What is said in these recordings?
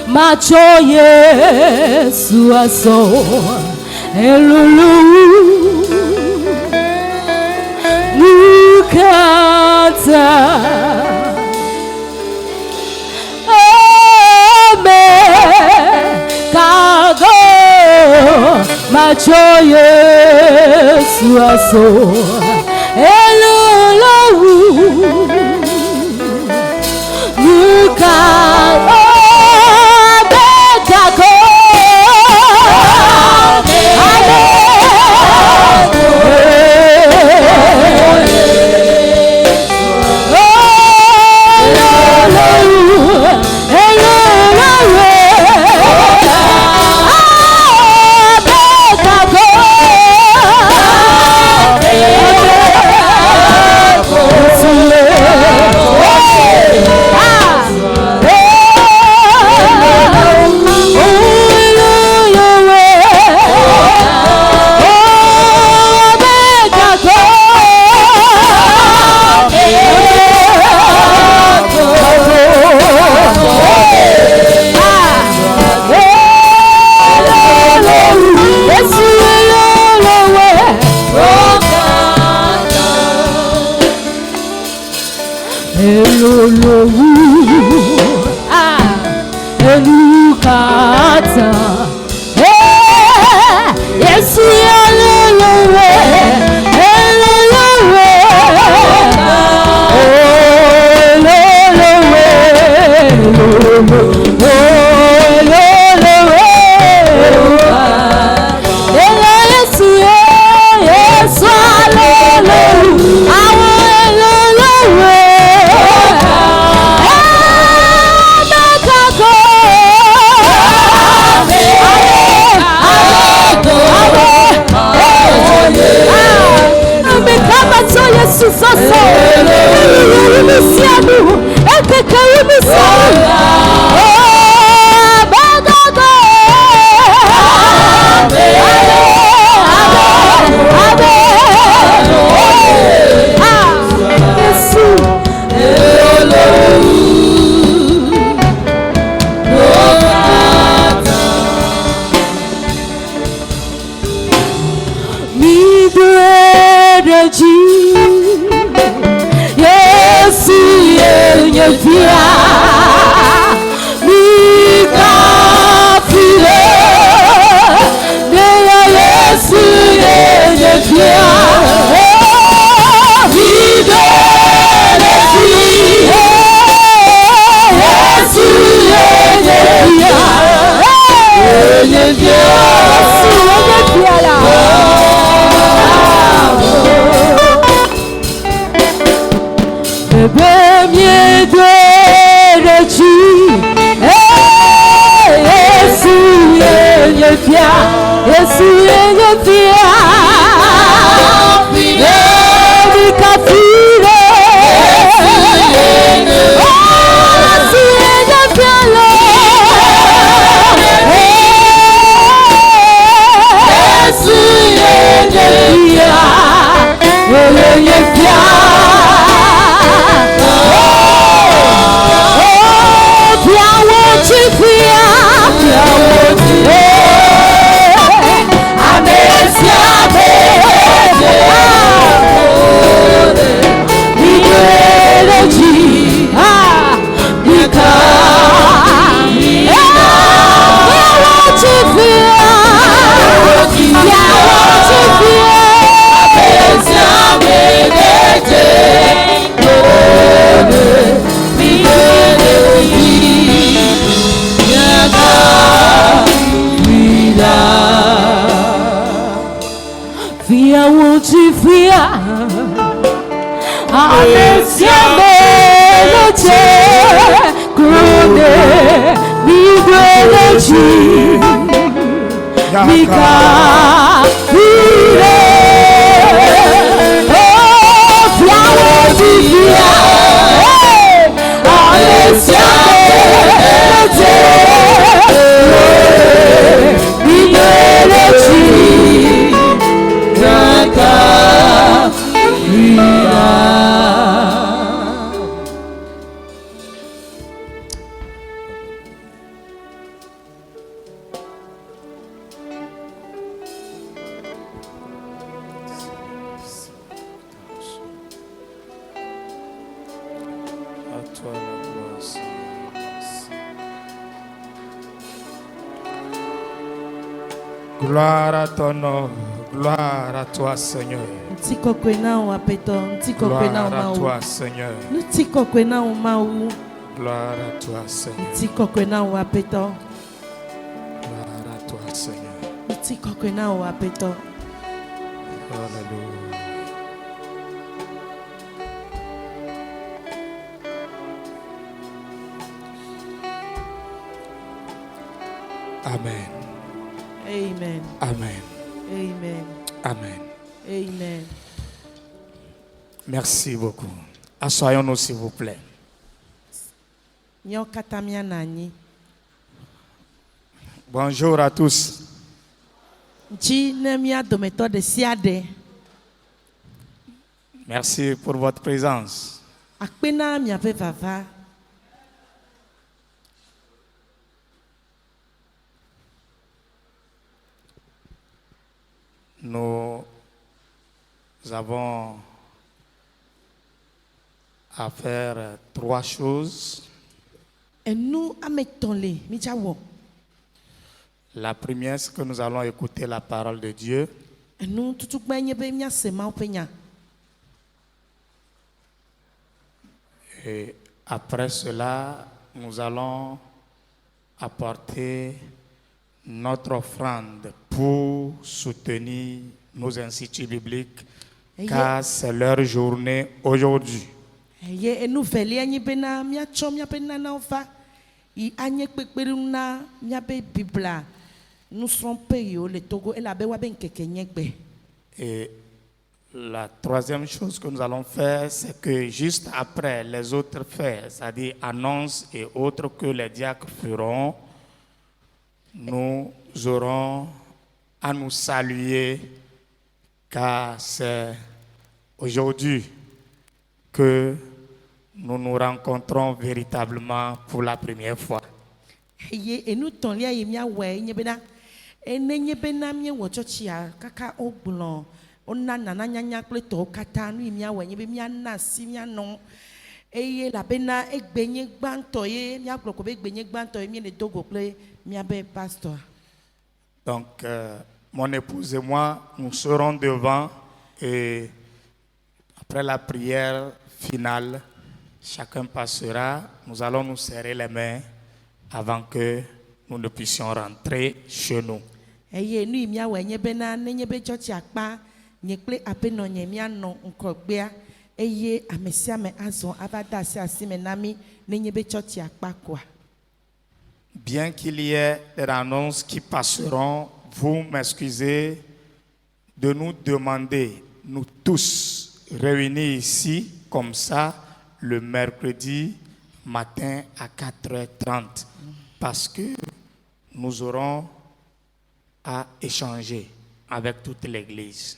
macho Yesu aso elulu nukata kago macho Yesu aso elulu nukata Gloire à ton nom. Gloire à toi, Seigneur. Gloire à toi, Seigneur. Gloire à toi, Seigneur. Gloire à toi, Seigneur. Alléluia. Amen. Amen. Amen. Amen. Amen. Amen. Merci beaucoup. Assoyons-nous, s'il vous plaît. Bonjour à tous. Merci pour votre présence. Nous avons à faire 3 choses. La première, c'est que nous allons écouter la parole de Dieu. Et après cela, nous allons apporter notre offrande pour soutenir nos instituts bibliques, car c'est leur journée aujourd'hui. Et la troisième chose que nous allons faire, c'est que juste après les autres faits, c'est-à-dire annonces et autres que les diacres feront, nous aurons à nous saluer, car c'est aujourd'hui que nous nous rencontrons véritablement pour la première fois. Donc, mon épouse et moi, nous serons devant et après la prière finale, chacun passera. Nous allons nous serrer les mains avant que nous ne puissions rentrer chez nous. Bien qu'il y ait des annonces qui passeront, vous m'excusez de nous demander, nous tous réunis ici, comme ça, le mercredi matin à 4h30, parce que nous aurons à échanger avec toute l'Église.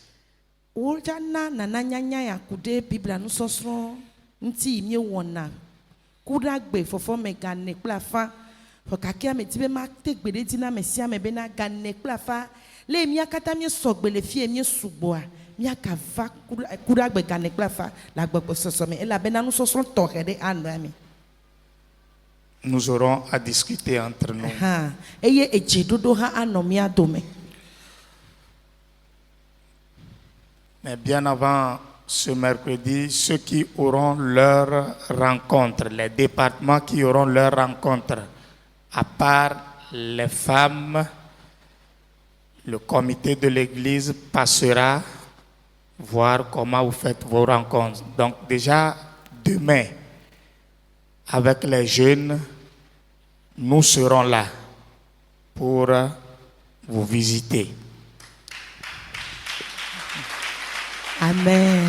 Nous aurons à discuter entre nous. Mais bien avant ce mercredi, ceux qui auront leur rencontre, les départements qui auront leur rencontre, à part les femmes, le comité de l'église passera voir comment vous faites vos rencontres. Donc déjà demain, avec les jeunes, nous serons là pour vous visiter. Amen.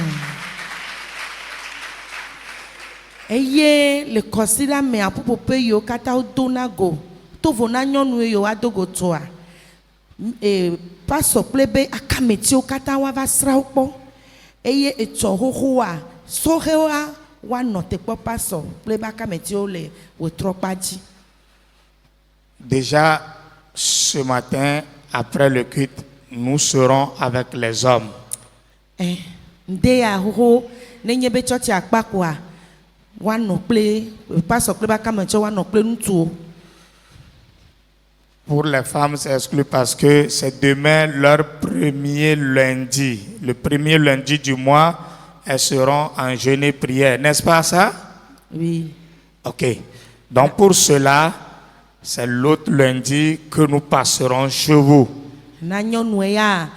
Eye le kosila me apopope yo kata donago to vona nyonu yo adogo toa e paso plebe akameti o kata wa vasra ukpo eye eto hohoa sohewa wa note po paso plebe akameti o le wo tropaji. Déjà ce matin après le culte, nous serons avec les hommes. Ndea ho nenye be church akpakwa one no play pastor play ba come one no play ntu. Pour les femmes, c'est exclu parce que c'est demain leur premier lundi. Le premier lundi du mois, elles seront en jeûne et prière. N'est-ce pas ça? Oui. Ok. Donc pour cela, c'est l'autre lundi que nous passerons chez vous. Na nyɔnue ya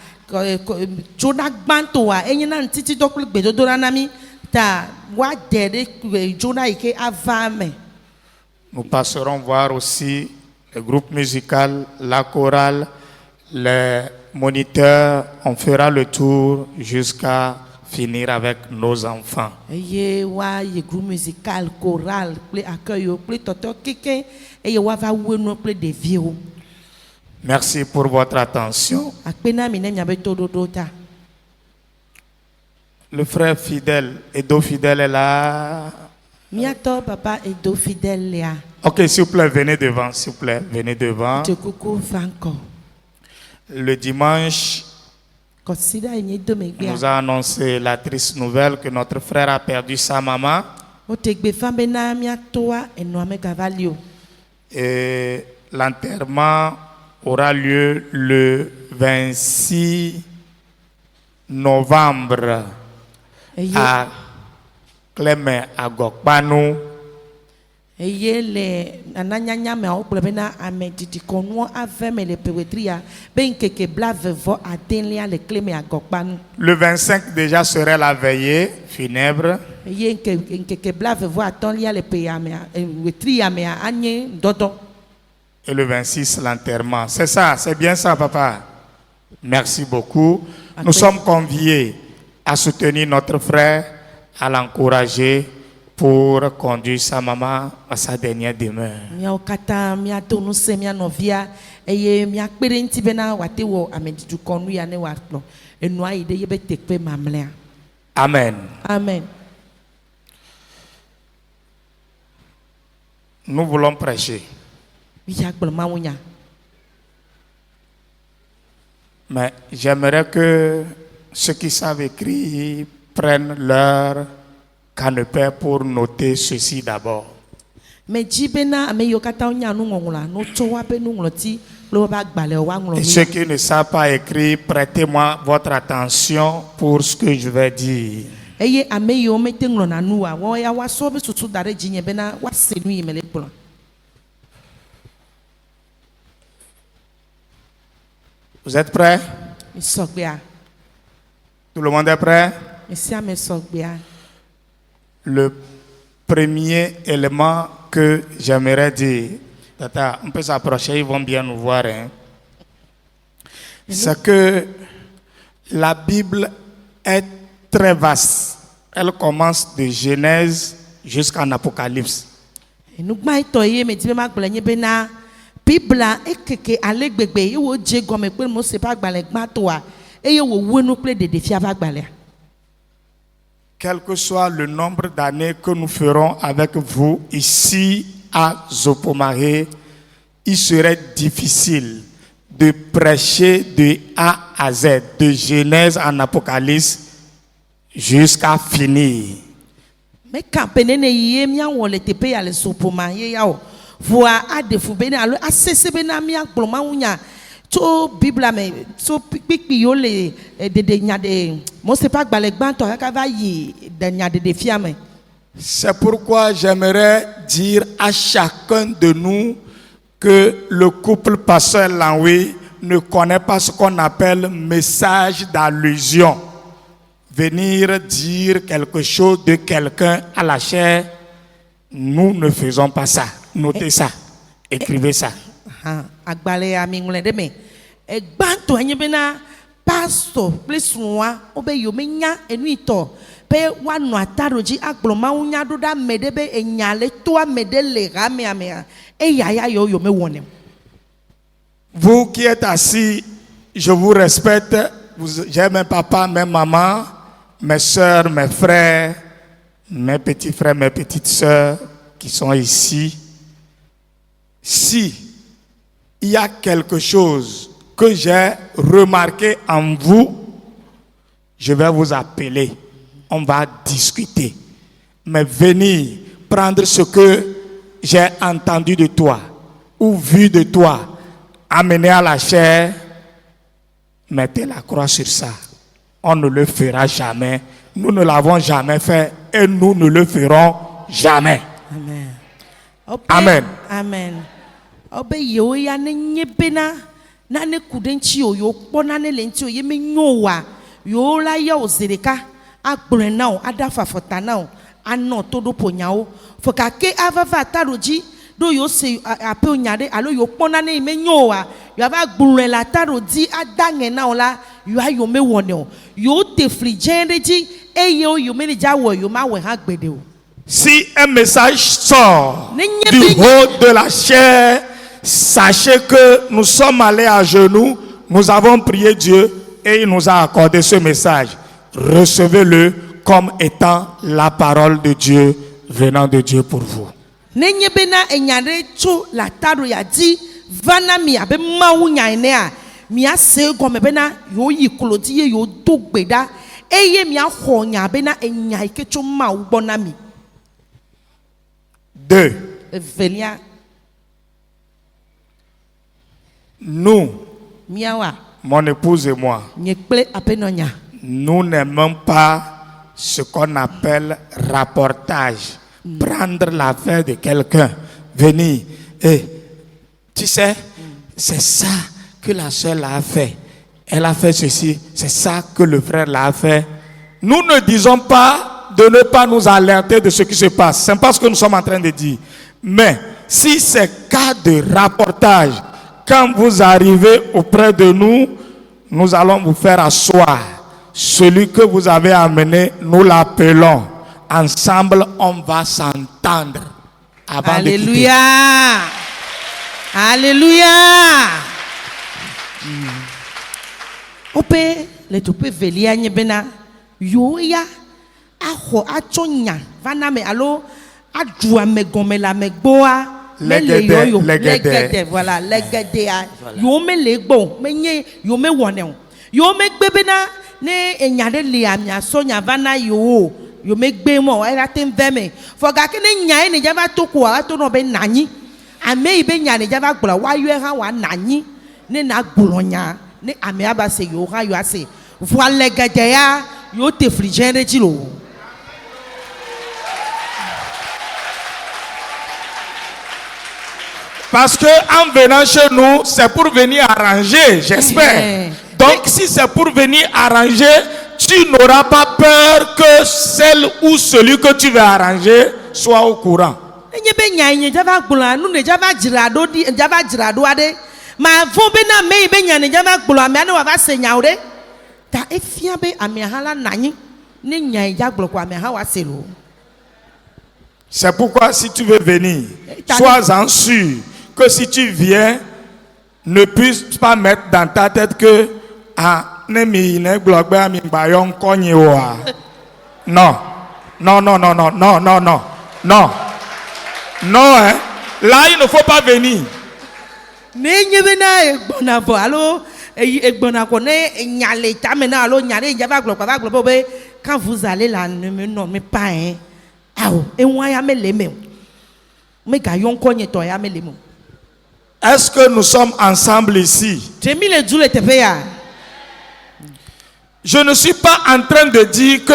dzona gbãtɔa enye na ŋtitidɔ kple gbedodoɖa na mi ta woaɖe ɖe dzona yi ke ava me. Nous passerons voir aussi le groupe musical, la chorale, les moniteurs. On fera le tour jusqu'à finir avec nos enfants. Eye wa yi groupe musical choral kple akɔyɔ kple tɔtɔ keke eye woava wue nu kple ɖeviwo. Merci pour votre attention. Akpe na mi ne miabe toɖoɖo ta. Le frère fidèle, Edo fidèle est là. Miatɔ papa Edo fidèle ya. Ok, s'il vous plaît, venez devant, s'il vous plaît, venez devant. Dzekuku va ŋkɔ. Le dimanche, Kɔsiɖa yi nye do on megbea. nous a annoncé la triste nouvelle que notre frère a perdu sa maman. Wote gbe fa be na miatɔa enɔa megava li o. Et l'enterrement aura lieu le 26 novembre Eye à Clément à Gokpanu. eye le nananyanya meawo kplɔ be na ame didikɔnuɔ ave me le pewetria be ŋkeke blavevɔ adelia le kle me agɔkpanu. Le 25 déjà serait la veillée funèbre. Eye ŋkeke blavevɔ atɔlia le peyamea wetriamea anye dɔdɔ. Et le 26, l'enterrement. C'est ça, c'est bien ça, papa. Merci beaucoup. Nous sommes conviés à soutenir notre frère, à l'encourager pour conduire sa maman à sa dernière demeure. Miawo katã miado ŋusẽ mia nɔvia eye miakpe ɖe ŋuti bena wòate wɔ amedidukɔnu ya ne wòakplɔ enua yi ɖe yebe tekpe mamlɛa. Amen. Amen. Nous voulons prêcher. Mia gblɔ mawunya. Mais j'aimerais que ceux qui savent écrire prennent leur canepé pour noter ceci d'abord. Medzi bena ame yiwo katã wonya nuŋɔŋlɔa notsɔ woabe nuŋlɔti kple woƒe agbalẽwo woaŋlɔ Et nu. ceux qui ne savent pas écrire, prêtez-moi votre attention pour ce que je vais dire. Eye ame yiwo mete ŋlɔna nua woawo ya woasɔ wobe susu da ɖe dzinye bena woase nu yi me le gblɔ. Vous êtes prêts? Mi sɔgbea. Tout le monde est prêt? Mi sia me sɔgbea. Le premier élément que j'aimerais dire, Tata, on peut s'approcher, ils vont bien nous voir, hein? C'est que la Bible est très vaste. Elle commence de Genèse jusqu'en Apocalypse. Enugba etɔ ye medi be magblɔ nye bena Biblia ekeke ale gbegbe ye wo dze gɔme kple Mose ƒe agbalẽ gbãtɔa eye wòwue nu kple ɖeɖefia ƒe agbalẽa. Quel que soit le nombre d'années que nous ferons avec vous ici à Zopomare, il serait difficile de prêcher de A à Z, de Genèse en Apocalypse jusqu'à finir. Meka penene ye miawɔ le teƒe ya le sopoma ye ya o. Voa aɖe fu bena alo asese bena miagblɔ mawunya tso Biblia me tso kpikpi yiwo le ɖeɖe nya de Mose ƒe agbalẽ gbãtɔ kaka va yi nya ɖeɖefia me. C'est pourquoi j'aimerais dire à chacun de nous que le couple pasteur Lanwe ne connaît pas ce qu'on appelle message d'allusion. Venir dire quelque chose de quelqu'un à la chair, nous ne faisons pas ça. Notez ça, écrivez ça. Agbalẽ ya mi ŋlɔ ɖe me. Gbãtɔ nye bena pastor kple srɔ̃a wobe yewo menya enu yi tɔ be woanɔ ata ɖo dzi agblɔ mawunya ɖo ɖe ame ɖe be enya le to ame ɖe le hamea mea eya ya yewo yewo mewɔnɛ. Vous qui êtes assis, je vous respecte. J'ai mes papas, mes mamans, mes soeurs, mes frères, mes petits frères, mes petites sœurs qui sont ici. Si il y a quelque chose que j'ai remarqué en vous, je vais vous appeler. On va discuter. Mais venir prendre ce que j'ai entendu de toi ou vu de toi amené à la chair, mettez la croix sur ça. On ne le fera jamais. Nous ne l'avons jamais fait et nous ne le ferons jamais. Amen. Amen. Amen. Obe yo ya ne nyebena na ne kudenchi yo kpona ne lenti o ye me nyowa yo la ya ozereka agbren na o adafa fota na o ano todo ponyao foka ke avava taroji do yo se ape onyade alo yo kpona ne me nyowa yo ava gbren la tarodi adange na o la yo ayo me wone o yo te frigende ji eye o yo me ja wo yo ma we ha gbede o. Si un message sort du haut de la chair, sachez que nous sommes allés à genoux, nous avons prié Dieu et il nous a accordé ce message. Recevez-le comme étant la parole de Dieu venant de Dieu pour vous. Nenye bena enyare tso la taro ya di vana mi abe mawu nyaine a mi ase gome bena yo yi kolodi ye yo dogbeda eye mi aho nya bena enya ike tso mawu bona mi. 2. Velia Nous, miawa mon épouse et moi, nyekple apenonya. nous n'aimons pas ce qu'on appelle rapportage. Prendre l'affaire de quelqu'un, venir et tu sais, c'est ça que la soeur l'a fait. Elle a fait ceci, c'est ça que le frère l'a fait. Nous ne disons pas de ne pas nous alerter de ce qui se passe. C'est pas ce que nous sommes en train de dire. Mais si c'est cas de rapportage, quand vous arrivez auprès de nous, nous allons vous faire asseoir. Celui que vous avez amené, nous l'appelons. Ensemble, on va s'entendre. Alléluia. Alléluia. Ope le tope velia nyebena yo ya aho achonya vana me alo adua me gome la me gboa legede voilà legede a yo me legbo me nye yo me wone yo me gbebena ne enyade le amia sonya vana yo me gbe mo era tem veme foga ke ne nya ne java to ko a to no be nanyi ame ibe nya ne java gbla wa yo ha wa nanyi ne na gblonya ne ame aba se yo ha yo ase voilà legede ya yo te frigere jilo. Parce que en venant chez nous, c'est pour venir arranger, j'espère. Yeah. Donc si c'est pour venir arranger, tu n'auras pas peur que celle ou celui que tu veux arranger soit au courant. Nyebe nyanye java gbla nu ne java jirado di java jirado ade ma fo be na me be nyane java gbla me ane wa va se nyaure ta efia be ame hala nanyi ne nyanye java gbla kwa me ha wa se lo. C'est pourquoi si tu veux venir, sois-en sûr que si tu viens, ne puisse pas mettre dans ta tête que non, non, non, non, non, non, non, non, non, non, hein. Là il ne faut pas venir. Ne nyebe na egbona vo alo egbona ko ne nyale tamena alo nyale java gbla be quand vous allez là ne me nommez pas hein. Est-ce que nous sommes ensemble ici? Je ne suis pas en train de dire que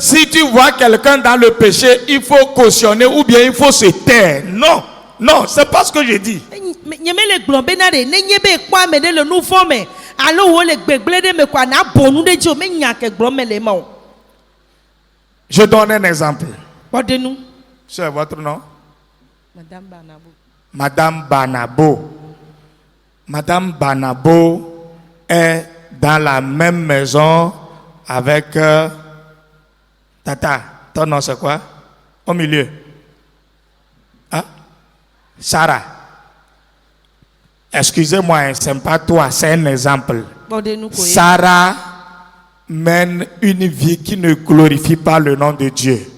si tu vois quelqu'un dans le péché, il faut cautionner ou bien il faut se taire. Non, non, c'est pas ce que je dis. Je donne un exemple. C'est votre nom? Madame Banabo. Madame Banabo. Madame Banabo est dans la même maison avec Tata. Ton nom c'est quoi? Au milieu. Hein? Sarah. Excusez-moi, c'est pas toi, c'est un exemple. Sarah mène une vie qui ne glorifie pas le nom de Dieu.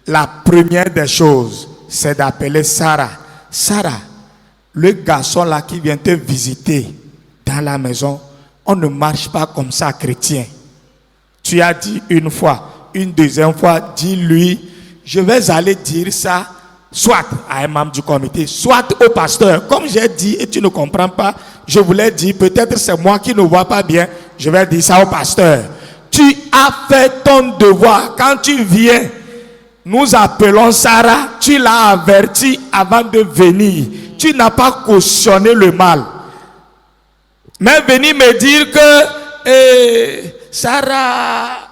La première des choses, c'est d'appeler Sarah. Sarah, le garçon là qui vient te visiter dans la maison, on ne marche pas comme ça, chrétien. Tu as dit une fois, une deuxième fois, dis-lui, je vais aller dire ça soit à un membre du comité, soit au pasteur. Comme j'ai dit et tu ne comprends pas, je voulais dire, peut-être c'est moi qui ne vois pas bien, je vais dire ça au pasteur. Tu as fait ton devoir. Quand tu viens, nous appelons Sarah, tu l'as averti avant de venir. Tu n'as pas cautionné le mal. Mais venir me dire que Sarah,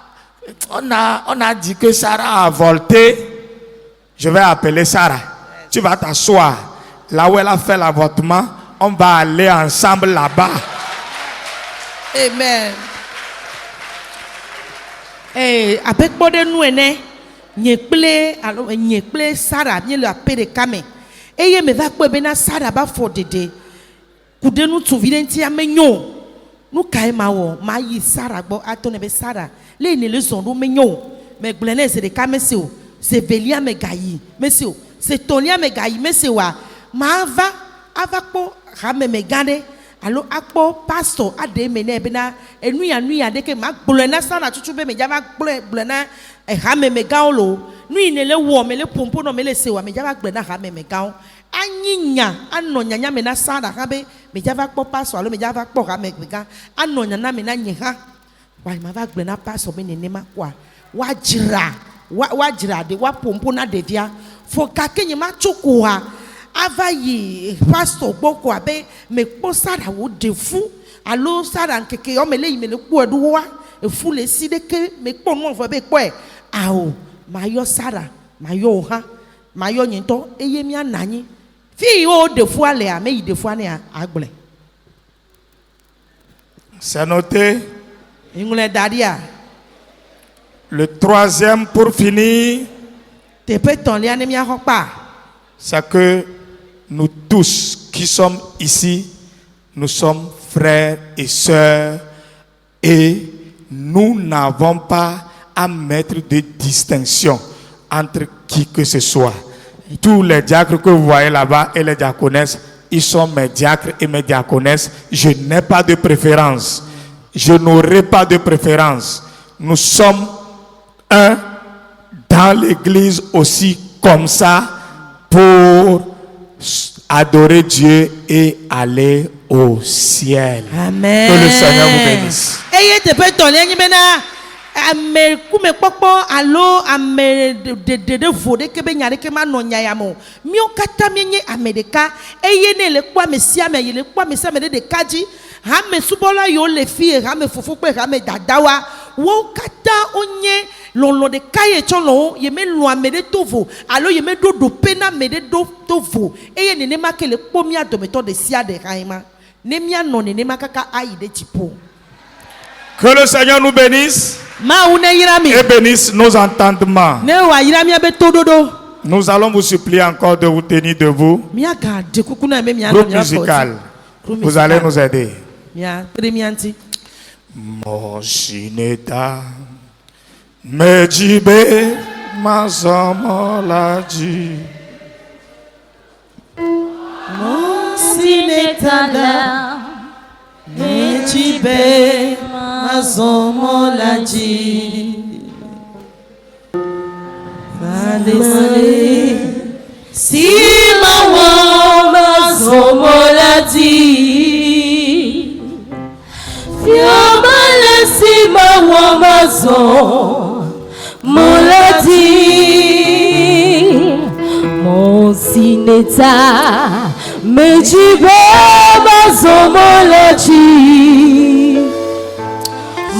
on a dit que Sarah a volté. Je vais appeler Sarah. Tu vas t'asseoir. Là où elle a fait l'avortement, on va aller ensemble là-bas. Amen. Avec moi de nous, nye kple Sarah nye le apè ɖeka me eye me va kpɔe bena Sarah ba fɔ dede kude ŋutsuvi ɖe ŋuti ame nyo nu kae ma wɔ ma yi Sarah gbɔ atɔ ne be Sarah le ne le zɔn ɖo me nyo me gblẽ ne ze ɖeka me se o ze velia me gayi me se o ze tɔlia me gayi me se oa ma ava kpɔ hame me gã ɖe alo akpɔ pastor aɖe me ne bena enuya ɖe ke ma gblɔe na Sarah tutu be me dzava gblɔe na hame me gãwo lo nu yi ne le wɔ me le pompo nɔ me le se wa me dzava gblɔe na hame me gãwo anyi nya anɔ nyanya me na Sarah hã be me dzava kpɔ pastor alo me dzava kpɔ hame me gã anɔ nyanya me na nye hã wa ma va gblɔe na pastor be nenema koa wa dzra ɖe wa pompo na ɖevia fɔ gake nye ma tso koa ava yi pastor gbɔ koa be me kpɔ Sarah wo ɖe fu alo Sarah nkeke yɔ me le yi me le kpɔe ɖo wa efu le si ɖeke me kpɔ nu ɔvɔ be kpɔe awo ma yɔ Sarah ma yɔ o hã ma yɔ nye ŋutɔ eye mia na anyi fi yi wo ɖe fua lea me yi ɖe fua ne agblẽ. C'est noté. Ŋlɔe da ɖia. Le troisième pour finir. Teƒe tɔ̃lia ne mia xɔ kpa. C'est que nous tous qui sommes ici, nous sommes frères et sœurs et nous n'avons pas à mettre de distinction entre qui que ce soit. Tous les diacres que vous voyez là-bas et les diaconesses, ils sont mes diacres et mes diaconesses. Je n'ai pas de préférence. Je n'aurai pas de préférence. Nous sommes un dans l'église aussi comme ça pour adorer Dieu et aller au ciel. Amen. Que le Seigneur vous bénisse. Eye teƒe tɔ̃lia nyi bena ame kume kpɔkpɔ alo ame de vo ɖeke be nya ɖeke ma nɔ nya ya me o. Mío katã míenye ame ɖeka eye ne le kpɔ ame sia ame yi le kpɔ ame sia ame ɖe ɖeka dzi hame subɔla yiwo le fie hame fofo kple hame dadawoa wo katã wonye lɔlɔ ɖeka ye tsɔ lɔ wo ye me lɔ ame ɖe to vo alo ye me ɖo ɖope na ame ɖe ɖo to vo eye nenema ke le kpɔ mía dometɔ ɖe sia ɖe hã ma ne mía nɔ nenema kaka ayi ɖe dziƒo. Que le Seigneur nous bénisse et bénisse nos entendements. Nous allons vous supplier encore de vous tenir debout. Groupe musical, vous allez nous aider. Moshineta Mejibe Mazamolaji Mosineta Mejibe Mazomolaji Valesale Simawa Mazomolaji Fiamale Simawa Mazomolaji Mosineta Mejibe Mazomolaji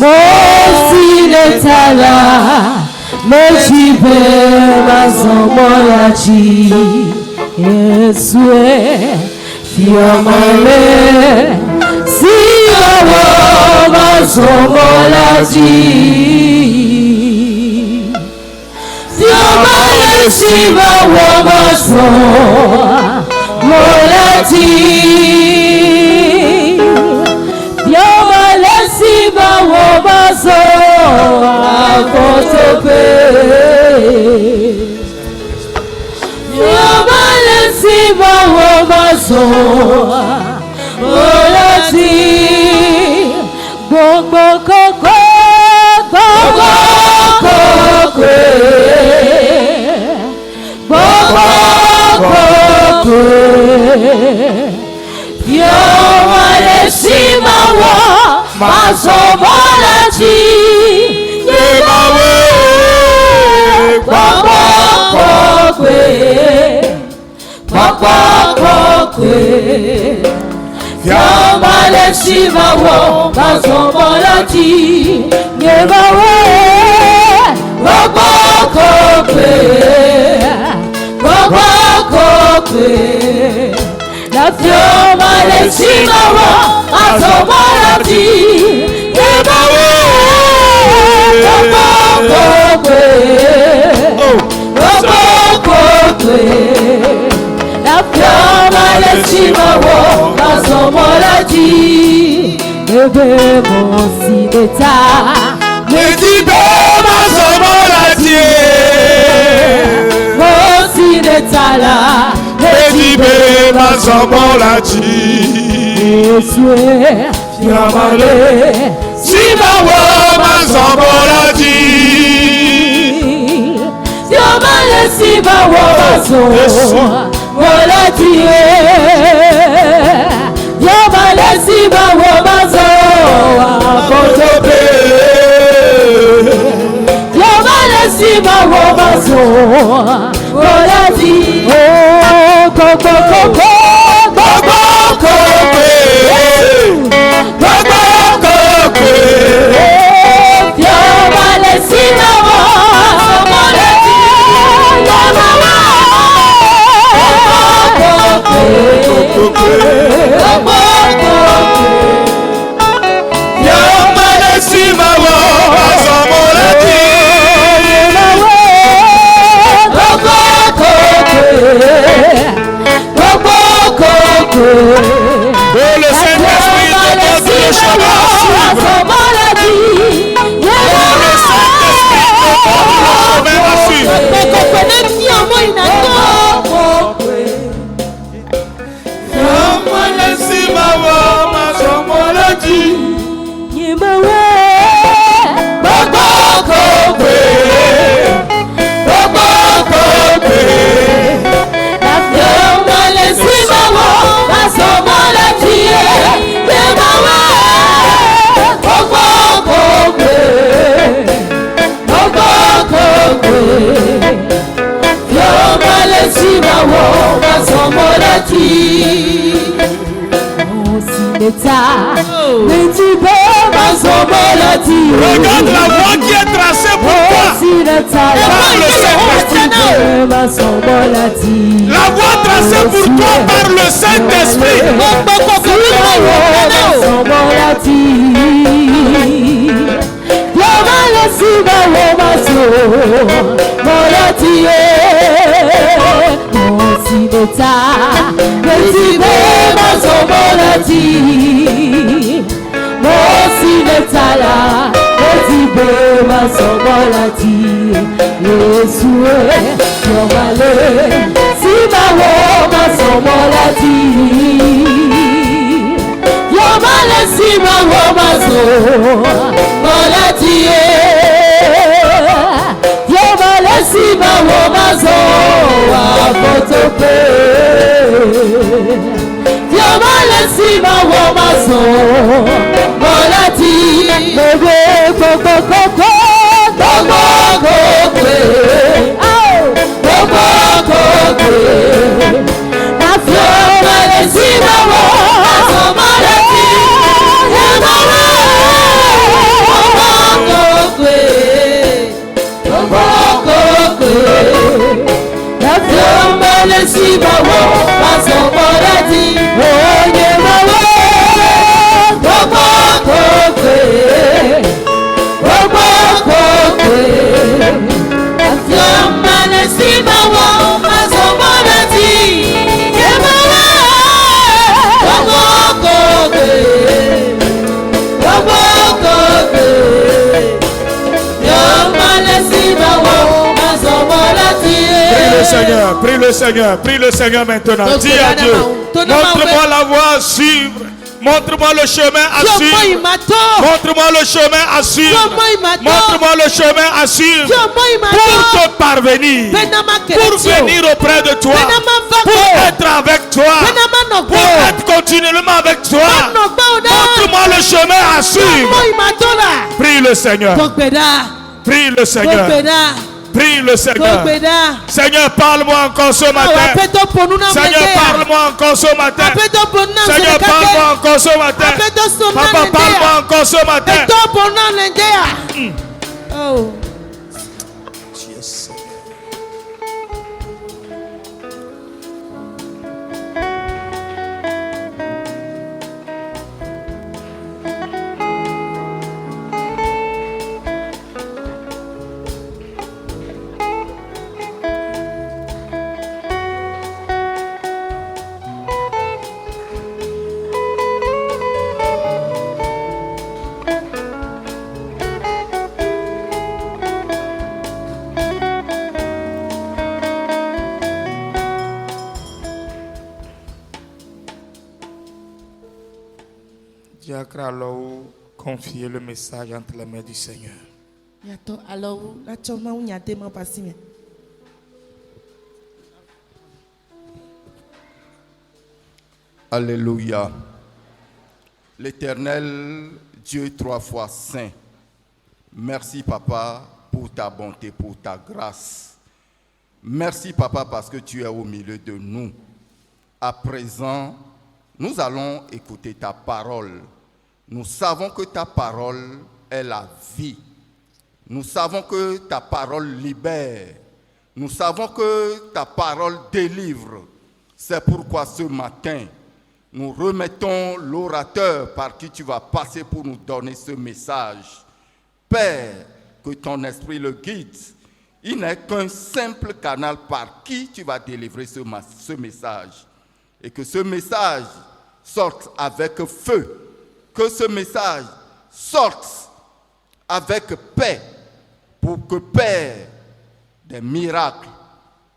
Mosinetala Mejibe Mazomolaji Yesue Fiamale Simawa Mazomolaji Fiamale Simawa Mazomolaji Fiamale Simawa Mazomolaji Fiamale Simawa Mazomolaji Gbogbo koko Gbogbo kwe Yamale sibawo Bazomolati Nyebawe Wabako kwe Wabako kwe Yamale sibawo Bazomolati Nyebawe Wabako kwe Wabako kwe Yamale Bazomolati Ebe Mosineta Medibe Bazomolati Mosineta la Medibe Bazomolati Yesue Yamale Sibawo Bazomolati Yamale Sibawo Bazomolati Yamale Sibawo Bazomolati Yamale Sibawo Bazomolati Oh, Koko Koko Yamale Sibawo Bazomolati Yamale Sibawo Bazomolati le Saint-Esprit te montre le chemin à suivre. Yamale Sibawo Bazomolati Regarde la voie qui est tracée pour toi par le Saint-Esprit. La voie tracée pour toi par le Saint-Esprit. Prie le Seigneur maintenant. Dis à Dieu, montre-moi la voie à suivre. Montre-moi le chemin à suivre. Montre-moi le chemin à suivre. Montre-moi le chemin à suivre. Pour te parvenir. Pour venir auprès de toi. Pour être avec toi. Pour être continuellement avec toi. Montre-moi le chemin à suivre. Prie le Seigneur. Prie le Seigneur. Prie le Seigneur. Togbeda. Seigneur, parle-moi encore ce Awa matin. peto ponu na Seigneur, mlendea. parle-moi encore ce matin. Apeto ponu na Seigneur, mlendea. parle-moi encore ce matin. Apeto sona Papa, mlendea. parle-moi encore ce matin. Peto ponu na mlendea. Oh. Diacre, alors confiez le message entre les mains du Seigneur. Yato alors la choma unyate ma pasime. Alléluia. L'Éternel, Dieu 3 fois saint, merci Papa pour ta bonté, pour ta grâce. Merci Papa parce que tu es au milieu de nous. À présent, nous allons écouter ta parole. Nous savons que ta parole est la vie. Nous savons que ta parole libère. Nous savons que ta parole délivre. C'est pourquoi ce matin, nous remettons l'orateur par qui tu vas passer pour nous donner ce message. Père, que ton esprit le guide. Il n'est qu'un simple canal par qui tu vas délivrer ce message. Et que ce message sorte avec feu. Que ce message sorte avec paix. Pour que Père, des miracles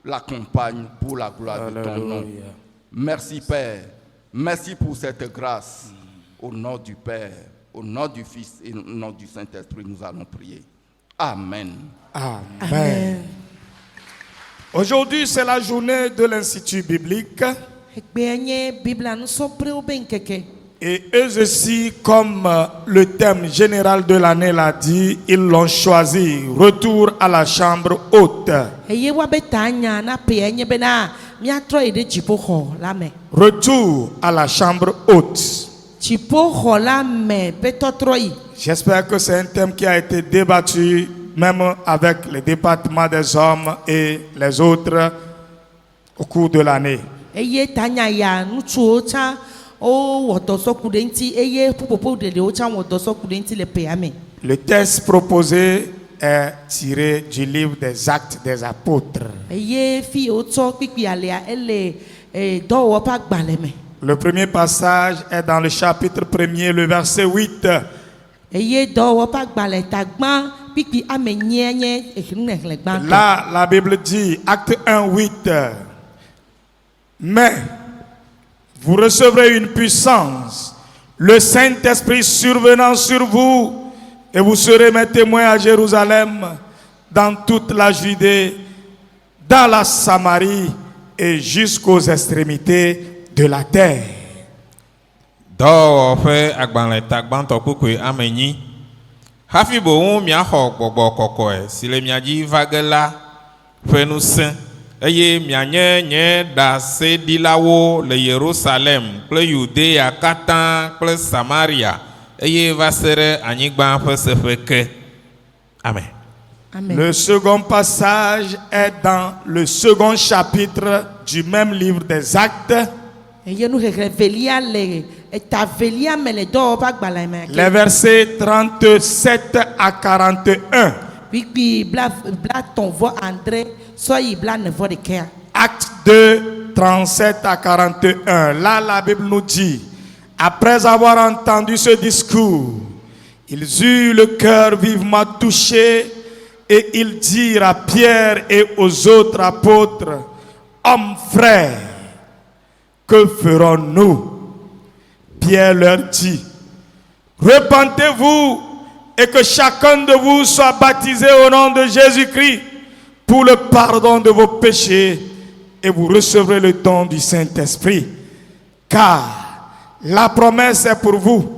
l'accompagnent pour la gloire de ton nom. Merci Père. Merci pour cette grâce. Au nom du Père, au nom du Fils et au nom du Saint-Esprit, nous allons prier. Amen. Amen. Aujourd'hui, c'est la journée de l'Institut biblique. Et eux aussi, comme le thème général de l'année l'a dit, ils l'ont choisi. Retour à la chambre haute. Retour à la chambre haute. J'espère que c'est un thème qui a été débattu même avec le département des hommes et les autres au cours de l'année. Le texte proposé est tiré du livre des Actes des Apôtres. Le premier passage est dans le chapitre 1er, le verset 8. Là, la Bible dit, Acte 1, 8. Mais vous recevrez une puissance, le Saint-Esprit survenant sur vous, et vous serez mes témoins à Jérusalem, dans toute la Judée, dans la Samarie et jusqu'aux extrémités de la terre. Dɔwɔƒe agbalẽtagbãtɔ kpukpui ame nyi. Hafi boŋu miaxɔ gbɔgbɔ kɔkɔe si le mia dzi va ge la ƒe ŋusẽ eye mianye nye ɖaseɖilawo le Yerusalem kple Yudea katã kple Samaria eye va se ɖe anyigba ƒe seƒe ke. Amen. Le second passage est dans le second chapitre du même livre des Actes. Les versets 37 à 41. Acte 2, 37 à 41. Là, la Bible nous dit, après avoir entendu ce discours, ils eurent le cœur vivement touché et ils dirent à Pierre et aux autres apôtres, hommes frères, que ferons-nous? Pierre leur dit, repentez-vous et que chacun de vous soit baptisé au nom de Jésus-Christ pour le pardon de vos péchés et vous recevrez le don du Saint-Esprit. Car la promesse est pour vous,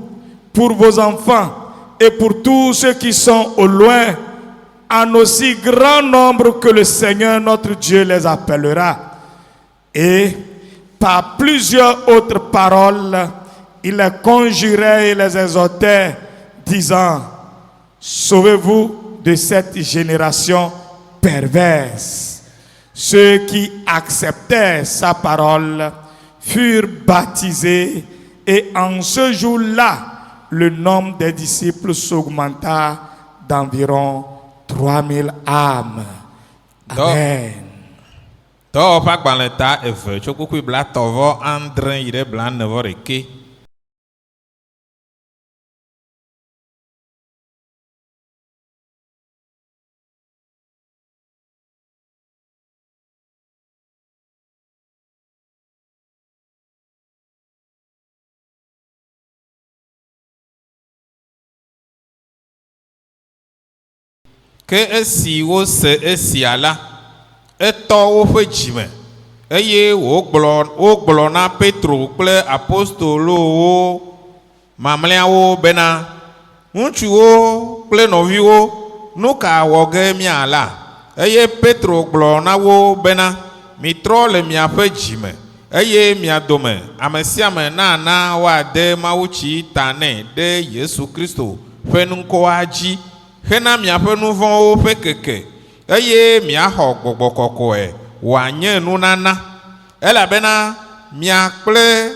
pour vos enfants et pour tous ceux qui sont au loin, en aussi grand nombre que le Seigneur notre Dieu les appellera. Et par plusieurs autres paroles, il les conjurait et les exhortait, disant, sauvez-vous de cette génération perverse. Ceux qui acceptaient sa parole furent baptisés, et en ce jour-là, le nombre des disciples s'augmenta d'environ 3000 âmes. Amen. Tɔ ƒe agbalẽ ta eve tso kuku bla tɔvɔ andre yi ɖe bla nevɔ ɖeke. Ke esi wose esia la, etɔ woƒe dzime, eye wogblɔ na Petro kple apostolowo mamlɛawo bena, ŋutsuwo kple nɔviwo, nu ka wɔ ge míala? Eye Petro gblɔ na wo bena, mitrɔ le miaƒe dzime, eye mia dome ame sia ame na woade mawutsi ta nɛ ɖe Yesu Kristo ƒe ŋkɔa dzi, hena miaƒe nu vɔ̃wo ƒe keke, eye miaxɔ gbɔgbɔ kɔkɔe wòanye nunana, elabena mia kple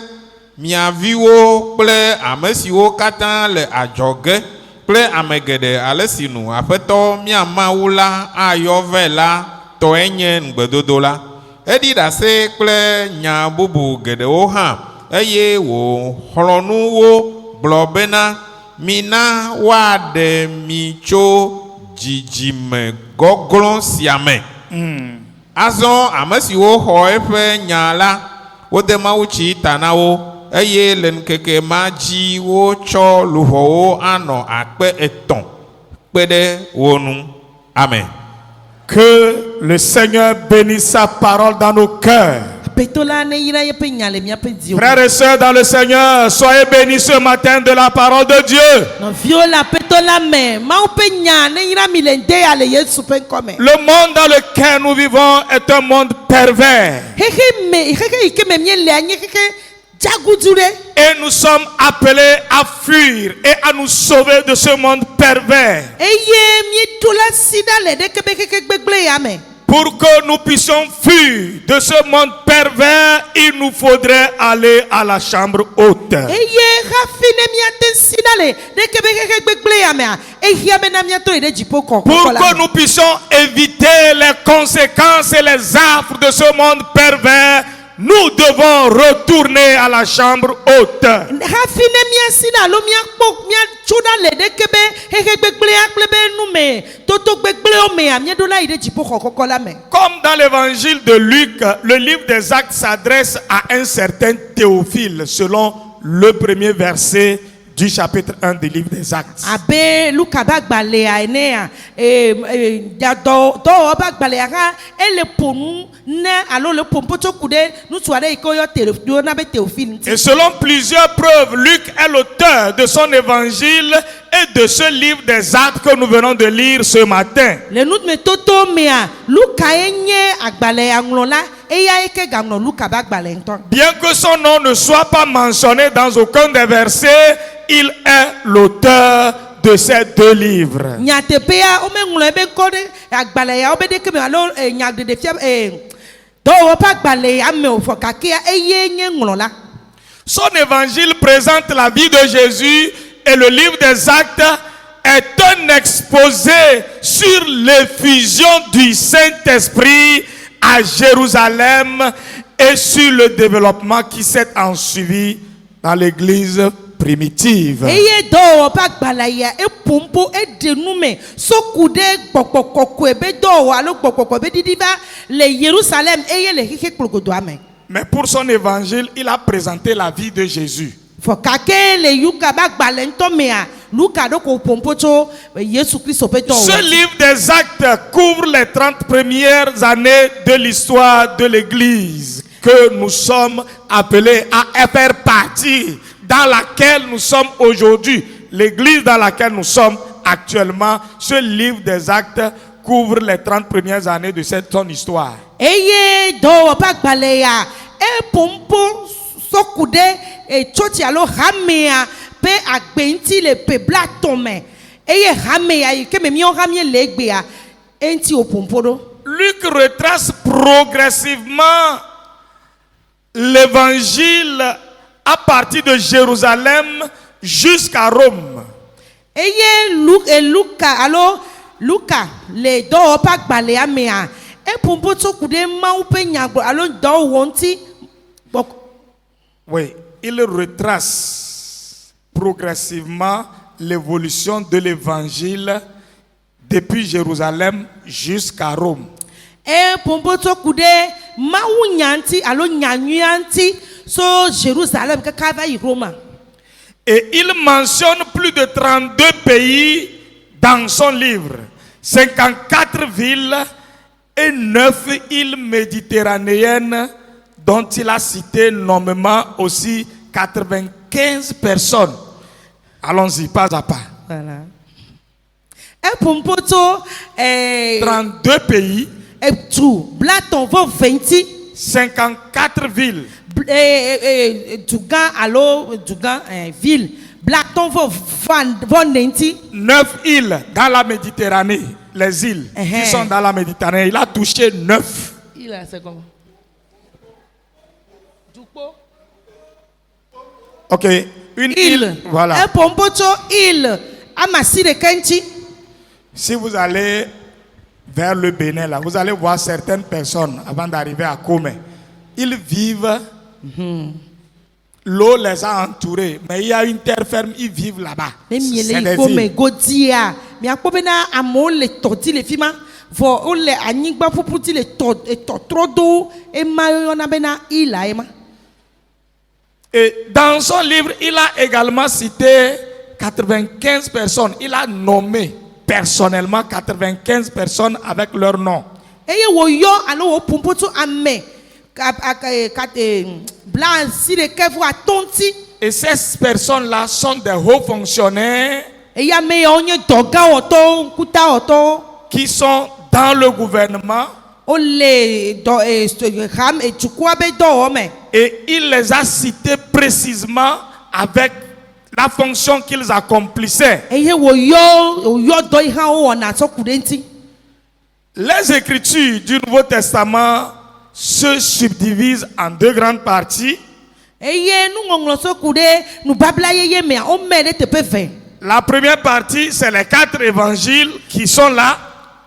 mia viwo kple ame siwo katã le adzɔge kple ame geɖe ale si nu aƒetɔ mia Mawu la ayɔ vɛ la tɔe nye ŋugbedodo la. Eɖi ɖase kple nya bubu geɖewo hã, eye wòxlɔ̃ nu wo gblɔ bena, mina woaɖe mi tso dzidzime gɔglɔ̃ sia me. Azɔ ame siwo xɔ eƒe nya la, wode mawutsi ta na wo, eye le ŋkeke ma dzi wotsɔ luʋɔwo anɔ 3,000 kpe ɖe wo nu. Amen. Que le Seigneur bénisse sa parole dans nos cœurs. Frères et sœurs dans le Seigneur, soyez bénis ce matin de la parole de Dieu. Le monde dans lequel nous vivons est un monde pervers. Et nous sommes appelés à fuir et à nous sauver de ce monde pervers. Pour que nous puissions fuir de ce monde pervers, il nous faudrait aller à la chambre haute. Pour que nous puissions éviter les conséquences et les affres de ce monde pervers, nous devons retourner à la chambre haute. Comme dans l'évangile de Luc, le livre des Actes s'adresse à un certain Théophile, selon le premier verset du chapitre 1 du livre des Actes. Et selon plusieurs preuves, Luc est l'auteur de son évangile et de ce livre des Actes que nous venons de lire ce matin. Bien que son nom ne soit pas mentionné dans aucun des versets, il est l'auteur de ces deux livres. Son évangile présente la vie de Jésus et le livre des Actes est un exposé sur l'effusion du Saint-Esprit à Jérusalem et sur le développement qui s'est ensuivi dans l'église primitive. Mais pour son évangile, il a présenté la vie de Jésus. Ce livre des Actes couvre les 30 premières années de l'histoire de l'Église que nous sommes appelés à faire partie, dans laquelle nous sommes aujourd'hui, l'Église dans laquelle nous sommes actuellement, ce livre des actes couvre les 30 premières années de son histoire. Eye do pa gbale ya e pompo sokude e church alo hamea pe agbenti le pebla tome. Eye hamea ke me mi on hamie legbe ya enti o pompo do. Luc retrace progressivement l'évangile à partir de Jérusalem jusqu'à Rome. Eye Luca le do pa gbale ya mea e pompo sokude ma u pe nyagbo alo do wonti. Oui, il retrace progressivement l'évolution de l'évangile depuis Jérusalem jusqu'à Rome. E pompo sokude ma u nyanti alo nyanyanti so Jérusalem ka kava i Roma. Et il mentionne plus de 32 pays dans son livre, 54 villes et 9 îles méditerranéennes dont il a cité nommément aussi 95 personnes. Allons-y, pas à pas. Voilà. E pompo to 32 pays, e tu blaton vo 20 54 villes, Dugan alo Dugan ville blaton vo 90 9 îles dans la Méditerranée, les îles qui sont dans la Méditerranée. Il a touché 9. il a c'est comment Ok, une île, voilà. E pompo to île amasi de kenti. Si vous allez vers le Bénin, là, vous allez voir certaines personnes avant d'arriver à Kome. Ils vivent, l'eau les a entourés, mais il y a une terre ferme, ils vivent là-bas. C'est des îles. Godia mi akobena amo le toti le fima vo o le anyigba puputi le trodo e ma yona bena ila ema. Et dans son livre, il a également cité 95 personnes. Il a nommé personnellement 95 personnes avec leur nom. Eye wo yo alo wo pumpoto ame blanc si le kevo atonti. Et ces personnes-là sont des hauts fonctionnaires Eya me onye doga oto kuta oto qui sont dans le gouvernement. o le do ham e chukwa be do ome. Et il les a cités précisément avec la fonction qu'ils accomplissaient. Eye wo yo do iha o na so kudenti. Les Écritures du Nouveau Testament se subdivisent en deux grandes parties. Eye nu ngonglo so kude nu babla yeye me o me de tepe 20. La première partie, c'est les 4 évangiles qui sont là.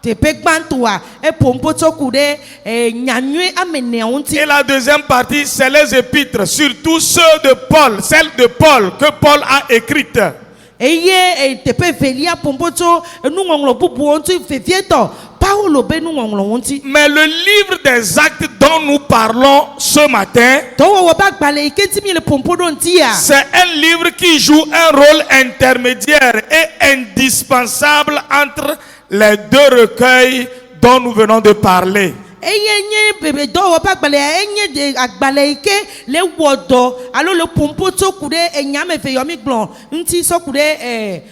Tepe gbantua e pompo so kude nyanwe amene onti. Et la deuxième partie, c'est les épîtres, surtout ceux de Paul, celles de Paul que Paul a écrites. Eye tepe velia pompo so nu ngonglo bubu onti fefieto Paulo be nu ngonglo onti. Mais le livre des actes dont nous parlons ce matin, Towo wo ba gbale ikenti mi le pompo don tia. c'est un livre qui joue un rôle intermédiaire et indispensable entre les deux recueils dont nous venons de parler. Eye nye bebe do wo ba gbale enye de agbale ike le wodo alo le pompo so kude enyame fe yomi glon nti so kude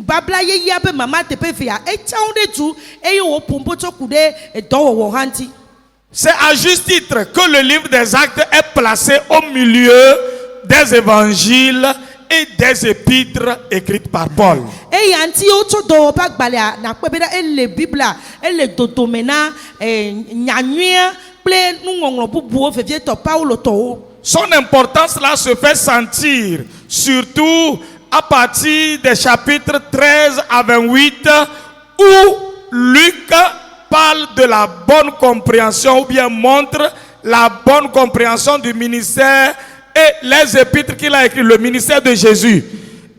babla ye ya be mama tepe fe ya e chaunde tu eye wo pompo so kude do wo hanti. C'est à juste titre que le livre des actes est placé au milieu des évangiles et des épîtres écrites par Paul. E yanti o to do ba gbale na pe beda ele bibla ele dodomena nyanwia ple nu ngonglo bubu fefie to Paulo to. Son importance là se fait sentir surtout à partir des chapitres 13 à 28 où Luc parle de la bonne compréhension ou bien montre la bonne compréhension du ministère et les épîtres qu'il a écrites, le ministère de Jésus.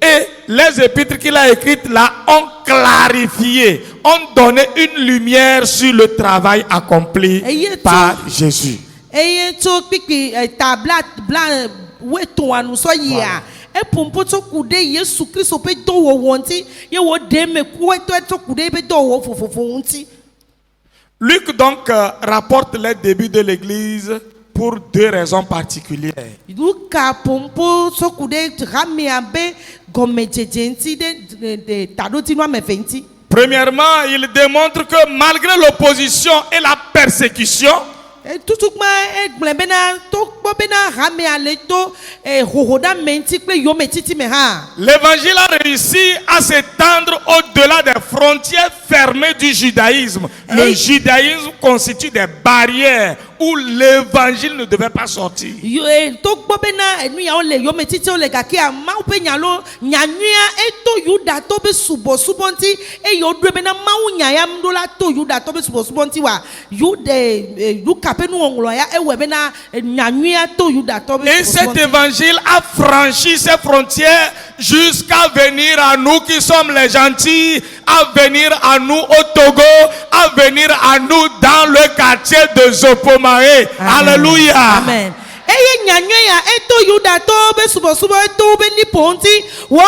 Et les épîtres qu'il a écrites là ont clarifié, ont donné une lumière sur le travail accompli par Jésus. Eye to pipi tabla blanc weto anu so ya e pompo to kude Yesu Kristo pe do wo wonti ye wo de me ku to kude be do wo fofofo wonti. Luc donc rapporte les débuts de l'église pour deux raisons particulières. Luka pompo sokude ramea be gomejejenti de tadotino meventi. Premièrement, il démontre que malgré l'opposition et la persécution, Tutukma egblebena to bena ramea leto hohoda menti kle yo metiti meha. l'évangile a réussi à s'étendre au-delà des frontières fermées du judaïsme. Le judaïsme constitue des barrières où l'évangile ne devait pas sortir. Yo to bena enu ya ole yo metiti ole gakia ma upe nyalo nyanyua eto yuda to be subo subonti e yo dwebena ma unya ya mdola to yuda to be subo subonti wa yude luka penu ongloya e webena nyanyua to yuda to be. Et cet évangile a franchi ces frontières jusqu'à venir à nous qui sommes les gentils, à venir à nous au Togo, à venir à nous dans le quartier de Zopomae. Alléluia. Amen. Eye nyanyua eto yuda to be subo eto be ni ponti wo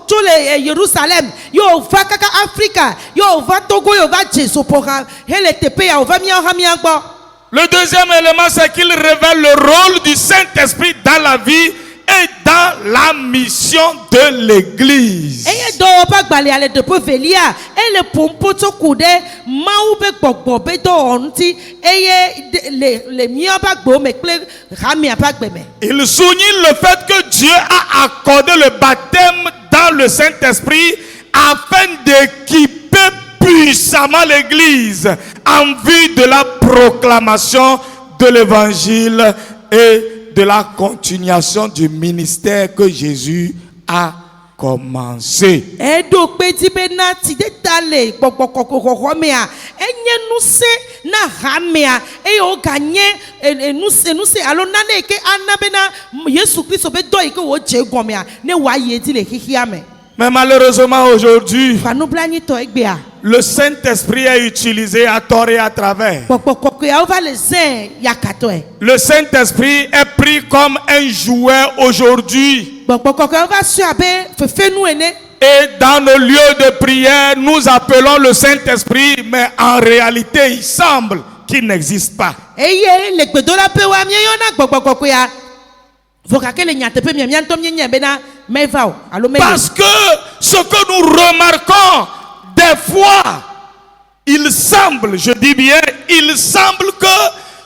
tole Jerusalem yo va kaka Africa yo va Togo yo va Jesopoka hele tepe ya va miya gbo. Le deuxième élément, c'est qu'il révèle le rôle du Saint-Esprit dans la vie et dans la mission de l'Église. Eye do pa gbale ale de velia ele pompo to kude mau be gbogbo be do onti eye le mia ba gbo me ple ramia pa gbeme. Il souligne le fait que Dieu a accordé le baptême dans le Saint-Esprit afin d'équiper puissamment l'Église en vue de la proclamation de l'Évangile et de la continuation du ministère que Jésus a commencé. Edo peti be na ti de tale gbogbo mea enye nuse na ramea e o ganye nuse alo na ne ke anabena Yesu Kristo be do ike wo je gomea ne wa ye ti le hihia me. Mais malheureusement aujourd'hui, le Saint-Esprit est utilisé à tort et à travers. Le Saint-Esprit est pris comme un jouet aujourd'hui. Et dans nos lieux de prière, nous appelons le Saint-Esprit, mais en réalité, il semble qu'il n'existe pas. Parce que ce que nous remarquons, des fois, il semble, je dis bien, il semble que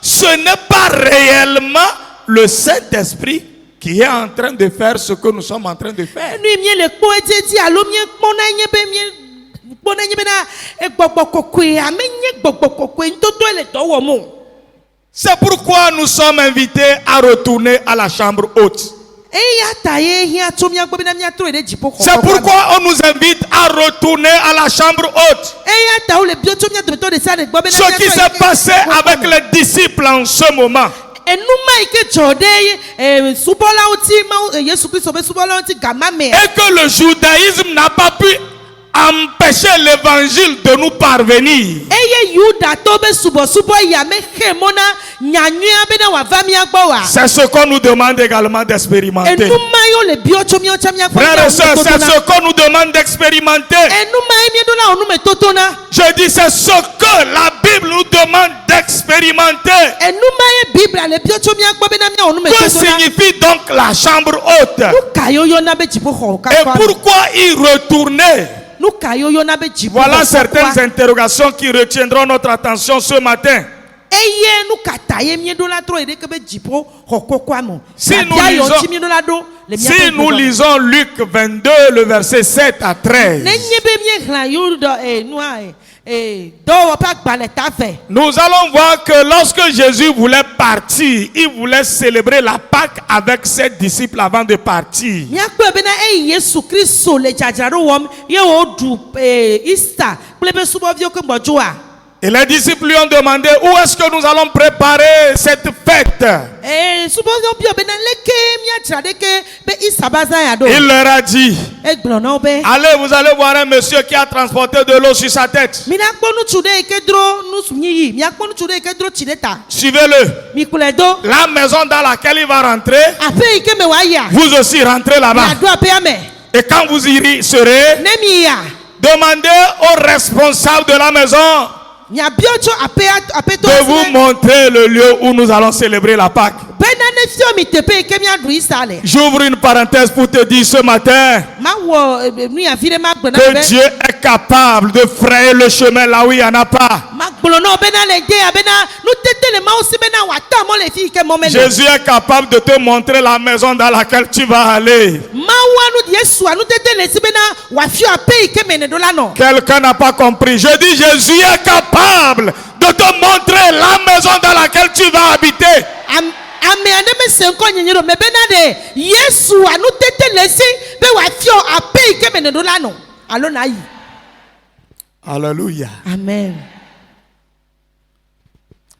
ce n'est pas réellement le Saint-Esprit qui est en train de faire ce que nous sommes en train de faire. C'est pourquoi nous sommes invités à retourner à la chambre haute. C'est pourquoi on nous invite à retourner à la chambre haute. Ce qui s'est passé avec les disciples en ce moment. Et que le judaïsme n'a pas pu empêcher l'évangile de nous parvenir. C'est ce qu'on nous demande également d'expérimenter. Frères et sœurs, c'est ce qu'on nous demande d'expérimenter. Je dis, c'est ce que la Bible nous demande d'expérimenter. Que signifie donc la chambre haute? Et pourquoi y retourner? Voilà certaines interrogations qui retiendront notre attention ce matin. Si nous lisons Luc 22, le verset 7 à 13, nous allons voir que lorsque Jésus voulait partir, il voulait célébrer la Pâque avec ses disciples avant de partir. Et les disciples lui ont demandé où est-ce que nous allons préparer cette fête. Il leur a dit, allez, vous allez voir un monsieur qui a transporté de l'eau sur sa tête. Suivez-le. La maison dans laquelle il va rentrer, vous aussi rentrez là-bas. Et quand vous y serez, demandez au responsable de la maison nyabiocho apeto de vous montrer le lieu où nous allons célébrer la Pâque. bena ne fio mi tepe ke mi adu isale J'ouvre une parenthèse pour te dire ce matin ma wo nu avire ma gbona que be Dieu est capable de frayer le chemin là où il n'y en a pas. ma gbolono bena le de bena nu tete le ma osi bena wa ta mo le fi ke mo mele Jésus est capable de te montrer la maison dans laquelle tu vas aller. ma wa nu Yesu anu tete le si bena wa fio ape ke mene do la no Quelqu'un n'a pas compris. Je dis Jésus est capable de te montrer la maison dans laquelle tu vas habiter. ame ane me se nko nyenyero me bena de Yesu anu tete le si be wa fio ape ke mene do la no alo na yi Alléluia. amen.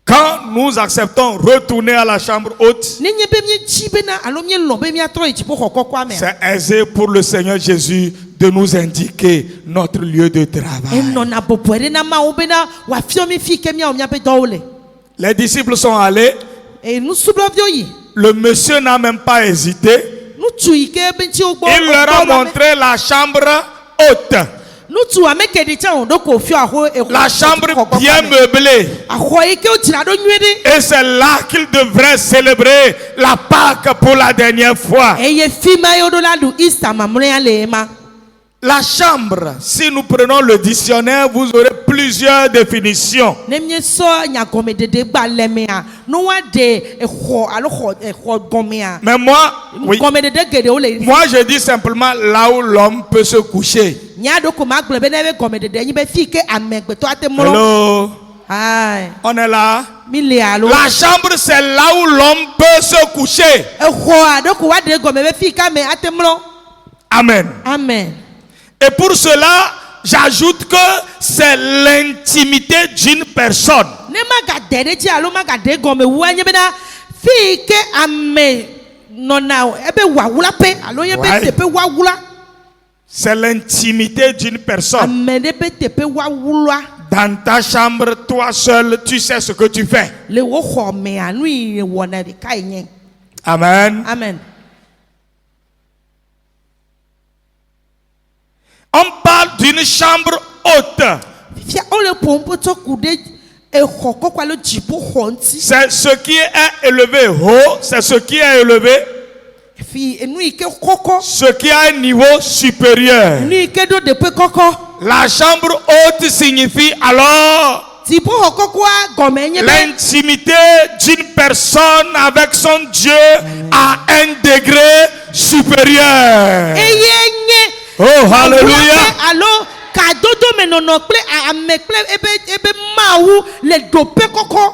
Quand nous acceptons retourner à la chambre haute, Nenye be mi chi bena alo mi lo be mi atro ichi po kokko kwa me c'est aisé pour le Seigneur Jésus de nous indiquer notre lieu de travail. eno na bopore na ma obena wa fio mi fi ke mi o mi abe dole Les disciples sont allés. e nu sublo vio yi Le monsieur n'a même pas hésité. nu tu ike be chi ogbo Il leur a montré la chambre haute. nu tu ameke de cha on do ko fio aho e La chambre bien meublée. aho ike o tira do nwede Et c'est là qu'ils devraient célébrer la Pâque pour la dernière fois. e ye fi ma yo do la du Easter mamre ya le ma La chambre, si nous prenons le dictionnaire, vous aurez plusieurs définitions. ne mi so nya gome de gba le me a no wa de eho alo ho gome a Mais moi, oui, gome de gede o le moi je dis simplement là où l'homme peut se coucher. nya do ko ma gbe be na be gome de nyi be fi ke amegbe to ate mo Hello, ai on est là. mi le alo La chambre, c'est là où l'homme peut se coucher. eho a do ko wa de gome be fi ka me ate mo Amen. amen. Et pour cela, j'ajoute que c'est l'intimité d'une personne. Ne ma ga dere ti alo ma ga de gome wu anye be na fi ke ame no na ebe wa wula pe alo ye be Ouais. te pe wa wula C'est l'intimité d'une personne. ame de be te pe wa wula Dans ta chambre, toi seul, tu sais ce que tu fais. le wo xɔ me anu yi wɔ na de ka yi nye Amen. amen. On parle d'une chambre haute. fia o le pompo to ku de exɔ kɔkɔ alo dziƒo xɔ ŋuti C'est ce qui est élevé haut, c'est ce qui est élevé, fi enu yi ke kɔkɔ ce qui a un niveau supérieur. enu yi ke do de pe kɔkɔ La chambre haute signifie alors dziƒo xɔ kɔkɔa gɔme nye be l'intimité d'une personne avec son Dieu à un degré supérieur. eye nye Oh, hallelujah. wula pe alo kadodo me nɔnɔ kple ame kple ebe mawu le do pe kɔkɔ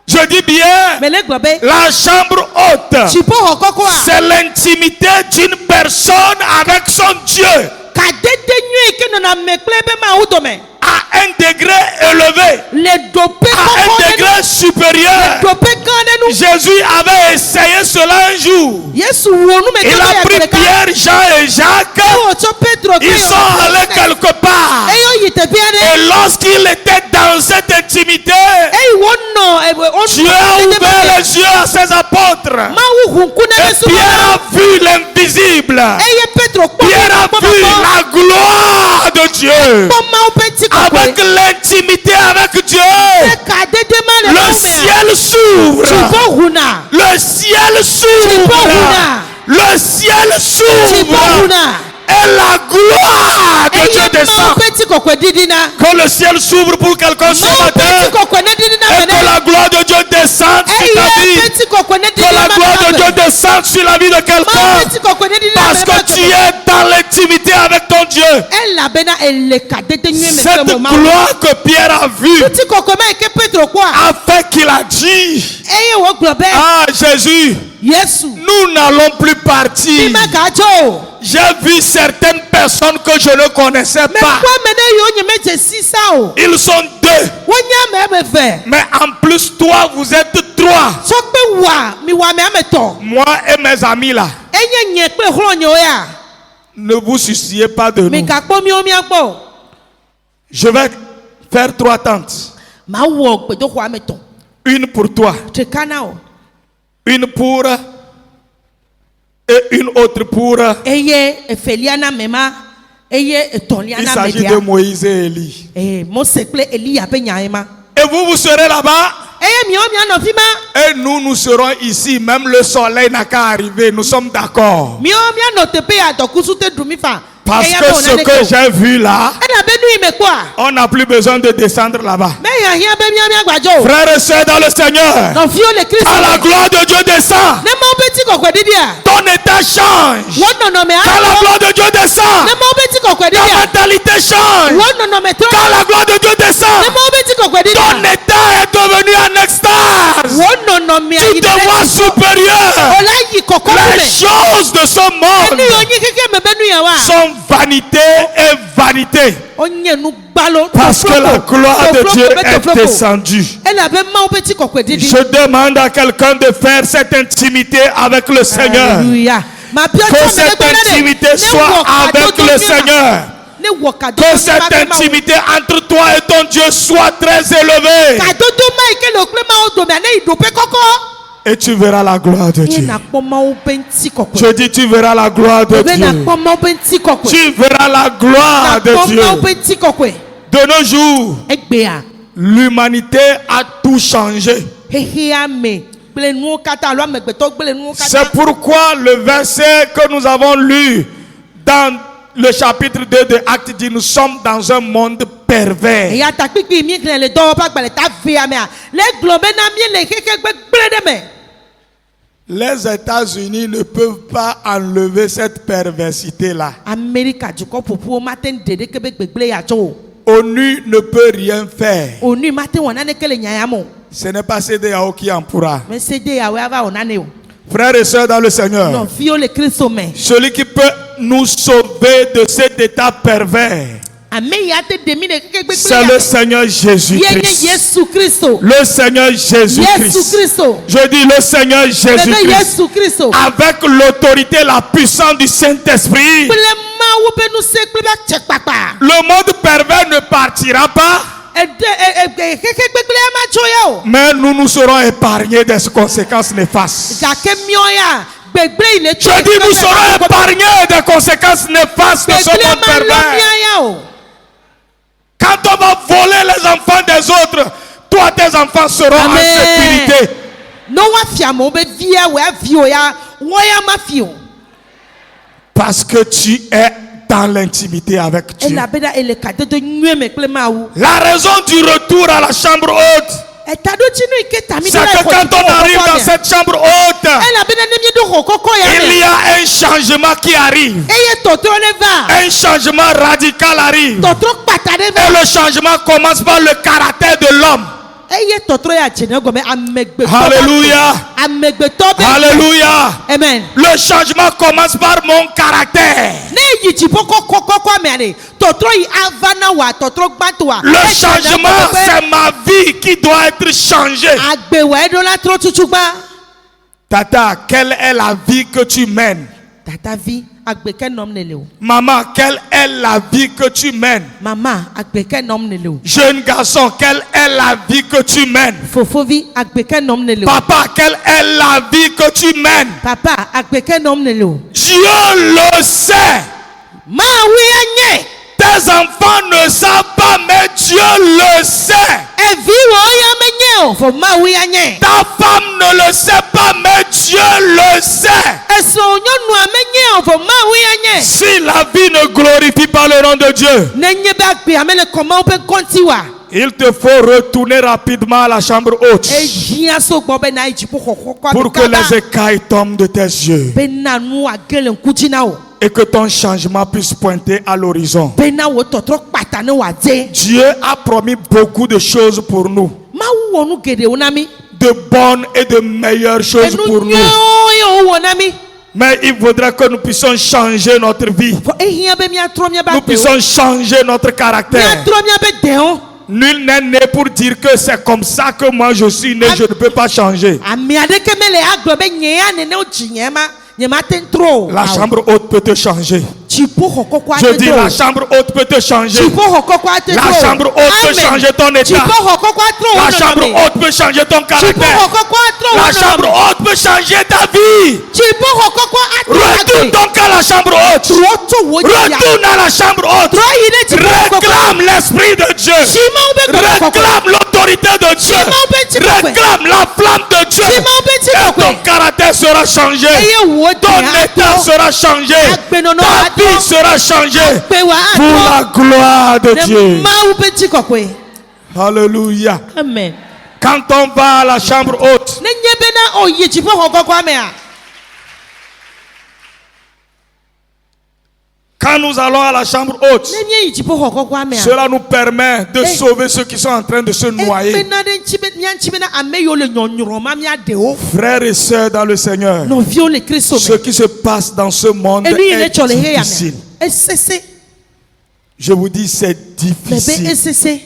Je dis bien, me le gblɔ be la chambre haute, dziƒo xɔ kɔkɔa c'est l'intimité d'une personne avec son Dieu kadede nyui ke nɔnɔ ame kple ebe mawu dome à un degré élevé, le do pe à un kɔkɔ ɖe degré supérieur. do pe gã ɖe nu. Jésus avait essayé cela un jour. Yesu wo nu me Il a pris Pierre, Jean et Jacques. tso Petro Ils sont allés quelque part. eyo yi teƒe Et aɖe lorsqu'il était dans cette intimité, eyi wonɔ Dieu a ouvert les yeux à ses apôtres. mawu hu ŋku na Et Pierre a vu l'invisible. eye Petro kpɔ Pierre a vu la gloire de Dieu. kpɔ mawu ƒe ŋutikɔkɔe Avec l'intimité avec Dieu, ka dede ma le le mawu mea ciel s'ouvre. dziƒo huna Le ciel dziƒo s'ouvre. huna Le ciel dziƒo s'ouvre. huna Et la gloire de Dieu eye descend. mawu ƒe ŋutikɔkɔe didina Que le ciel s'ouvre pour quelqu'un ce mawu ƒe matin. ŋutikɔkɔe ne didina Et me que ne la gloire de Dieu descende sur eye ta ƒe vie. ŋutikɔkɔe ne Que la didina gloire de me Dieu descende sur la vie de mawu ƒe quelqu'un. ŋutikɔkɔe ne didina Parce que tu es dans l'intimité avec ton Dieu. elabena ele ka dede nyui me Cette kple mo mawu gloire que Pierre a vue ŋutikɔkɔe ma yi ke Petro kpɔa a fait qu'il a dit, eye wogblɔ be ah Jésus, Yesu nous n'allons plus partir. mi gadzo o J'ai vu certaines personnes que je ne connaissais me pas. kpɔ ame ɖe yiwo nye me dze si sa o Ils sont deux. wonye ame eve Mais en plus, toi, vous êtes trois. tsɔ kpe wa mi wɔ ame ame tɔ Moi et mes amis là. enye nye kple xlɔnyewo ya Ne vous souciez pas de mi nous. gakpɔ miwo miagbɔ o Je vais faire trois tentes. ma wɔ gbedoxɔ ame tɔ Une pour toi, ɖeka na o une pour et une autre pour eye efelia na me ma eye etolia Il na s'agit de media Moïse et Élie. Mose kple Elia be nyaema Et vous serez là-bas. eye mio mia no fima Et nous serons ici. Même le soleil n'a qu'à arriver. Nous sommes d'accord. mio mia no tepe ya dokusute dumifa Parce que ce que j'ai vu là, ena be nu ime kwa on n'a plus besoin de descendre là-bas. me ya hia be mia gbajo Frères et sœurs dans le Seigneur, no fio le Christ quand la gloire de Dieu descend, ne mo beti kokwe didia ton état change. wono no me Quand la gloire de Dieu descend, ne mo beti kokwe ta didia mentalité change. wono no me tro Quand la gloire de Dieu descend, ne mo beti kokwe ton didia état est devenu en extase. wono no me Tu te vois supérieur. ola yi kokko Les me choses de ce monde eni onyi keke me be nu ya wa sont vanité et vanité. onye nu gbalo Parce que la gloire de Dieu est descendue. ela be ma beti kokwe didi Je demande à quelqu'un de faire cette intimité avec le Seigneur. Alléluia. Ma bio Que cette intimité soit avec le Seigneur. Que cette intimité entre toi et ton Dieu soit très élevée. Et tu verras la gloire de Dieu. Je dis, tu verras la gloire de Dieu. Tu verras la gloire de Dieu. De nos jours, l'humanité a tout changé. C'est pourquoi le verset que nous avons lu dans le chapitre 2 de Actes dit, nous sommes dans un monde pervers. Les États-Unis ne peuvent pas enlever cette perversité-là. ONU ne peut rien faire. Ce n'est pas CEDEAO qui en pourra. Frères et sœurs dans le Seigneur, celui qui peut nous sauver de cet état pervers, c'est le Seigneur Jésus-Christ. Le Seigneur Jésus-Christ. Je dis le Seigneur Jésus-Christ. Avec l'autorité, la puissance du Saint-Esprit, le monde pervers ne partira pas. Mais nous serons épargnés des conséquences néfastes. Je dis, nous serons épargnés des conséquences néfastes de ce monde pervers. Quand on va voler les enfants des autres, toi, tes enfants seront en sécurité. Parce que tu es dans l'intimité avec Dieu. La raison du retour à la chambre haute, c'est que quand on arrive dans cette chambre haute, il y a un changement qui arrive. Un changement radical arrive. Et le changement commence par le caractère de l'homme. Alléluia. Alléluia. Amen. Le changement commence par mon caractère. Le changement, c'est ma vie qui doit être changée. Tata, quelle est la vie que tu mènes? Maman, quelle est la vie que tu mènes? Jeune garçon, quelle est la vie que tu mènes? Papa, quelle est la vie que tu mènes? Dieu le sait. Tes enfants ne savent pas, mais Dieu le sait. Ta femme ne le sait pas, mais Dieu le sait. Si la vie ne glorifie pas le nom de Dieu, il te faut retourner rapidement à la chambre haute pour que les écailles tombent de tes yeux et que ton changement puisse pointer à l'horizon. Dieu a promis beaucoup de choses pour nous, de bonnes et de meilleures choses pour nous. Mais il faudra que nous puissions changer notre vie. Nous puissions changer notre caractère. Nul n'est né pour dire que c'est comme ça que moi je suis né, je ne peux pas changer. La chambre haute peut te changer. Je dis, la chambre haute peut te changer. La chambre haute peut changer ton état. La chambre haute peut changer ton caractère. La chambre haute peut changer ta vie. Retourne donc à la chambre haute. Retourne à la chambre haute. Réclame l'esprit de Dieu. Réclame l'autorité de Dieu. Réclame la flamme de Dieu. Et ton caractère sera changé. Ton état sera changé. Ta vie sera changée pour la gloire de Dieu. Alléluia. Amen. Quand on va à la chambre haute, quand nous allons à la chambre haute, cela nous permet de sauver ceux qui sont en train de se noyer. Frères et sœurs dans le Seigneur, ce qui se passe dans ce monde est difficile. Je vous dis, c'est difficile.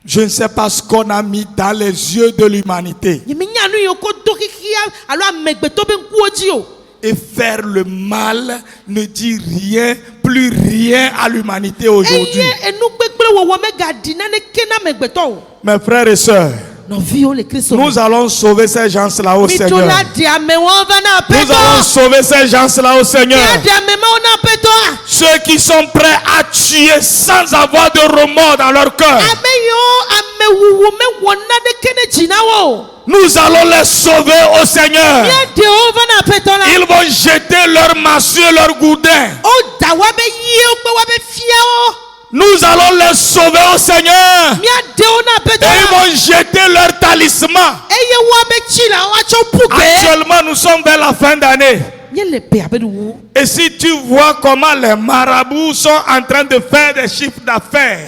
Je ne sais pas ce qu'on a mis dans les yeux de l'humanité. Et faire le mal ne dit rien, plus rien à l'humanité aujourd'hui. Mes frères et sœurs, nous allons sauver ces gens-là au Seigneur. Nous allons sauver ces gens-là au Seigneur. Ceux qui sont prêts à tuer sans avoir de remords dans leur cœur. Nous allons les sauver au Seigneur. Ils vont jeter leur massue et leur gourdin. Nous allons les sauver au Seigneur. Et ils vont jeter leur talisman. Actuellement, nous sommes vers la fin d'année. Et si tu vois comment les marabouts sont en train de faire des chiffres d'affaires,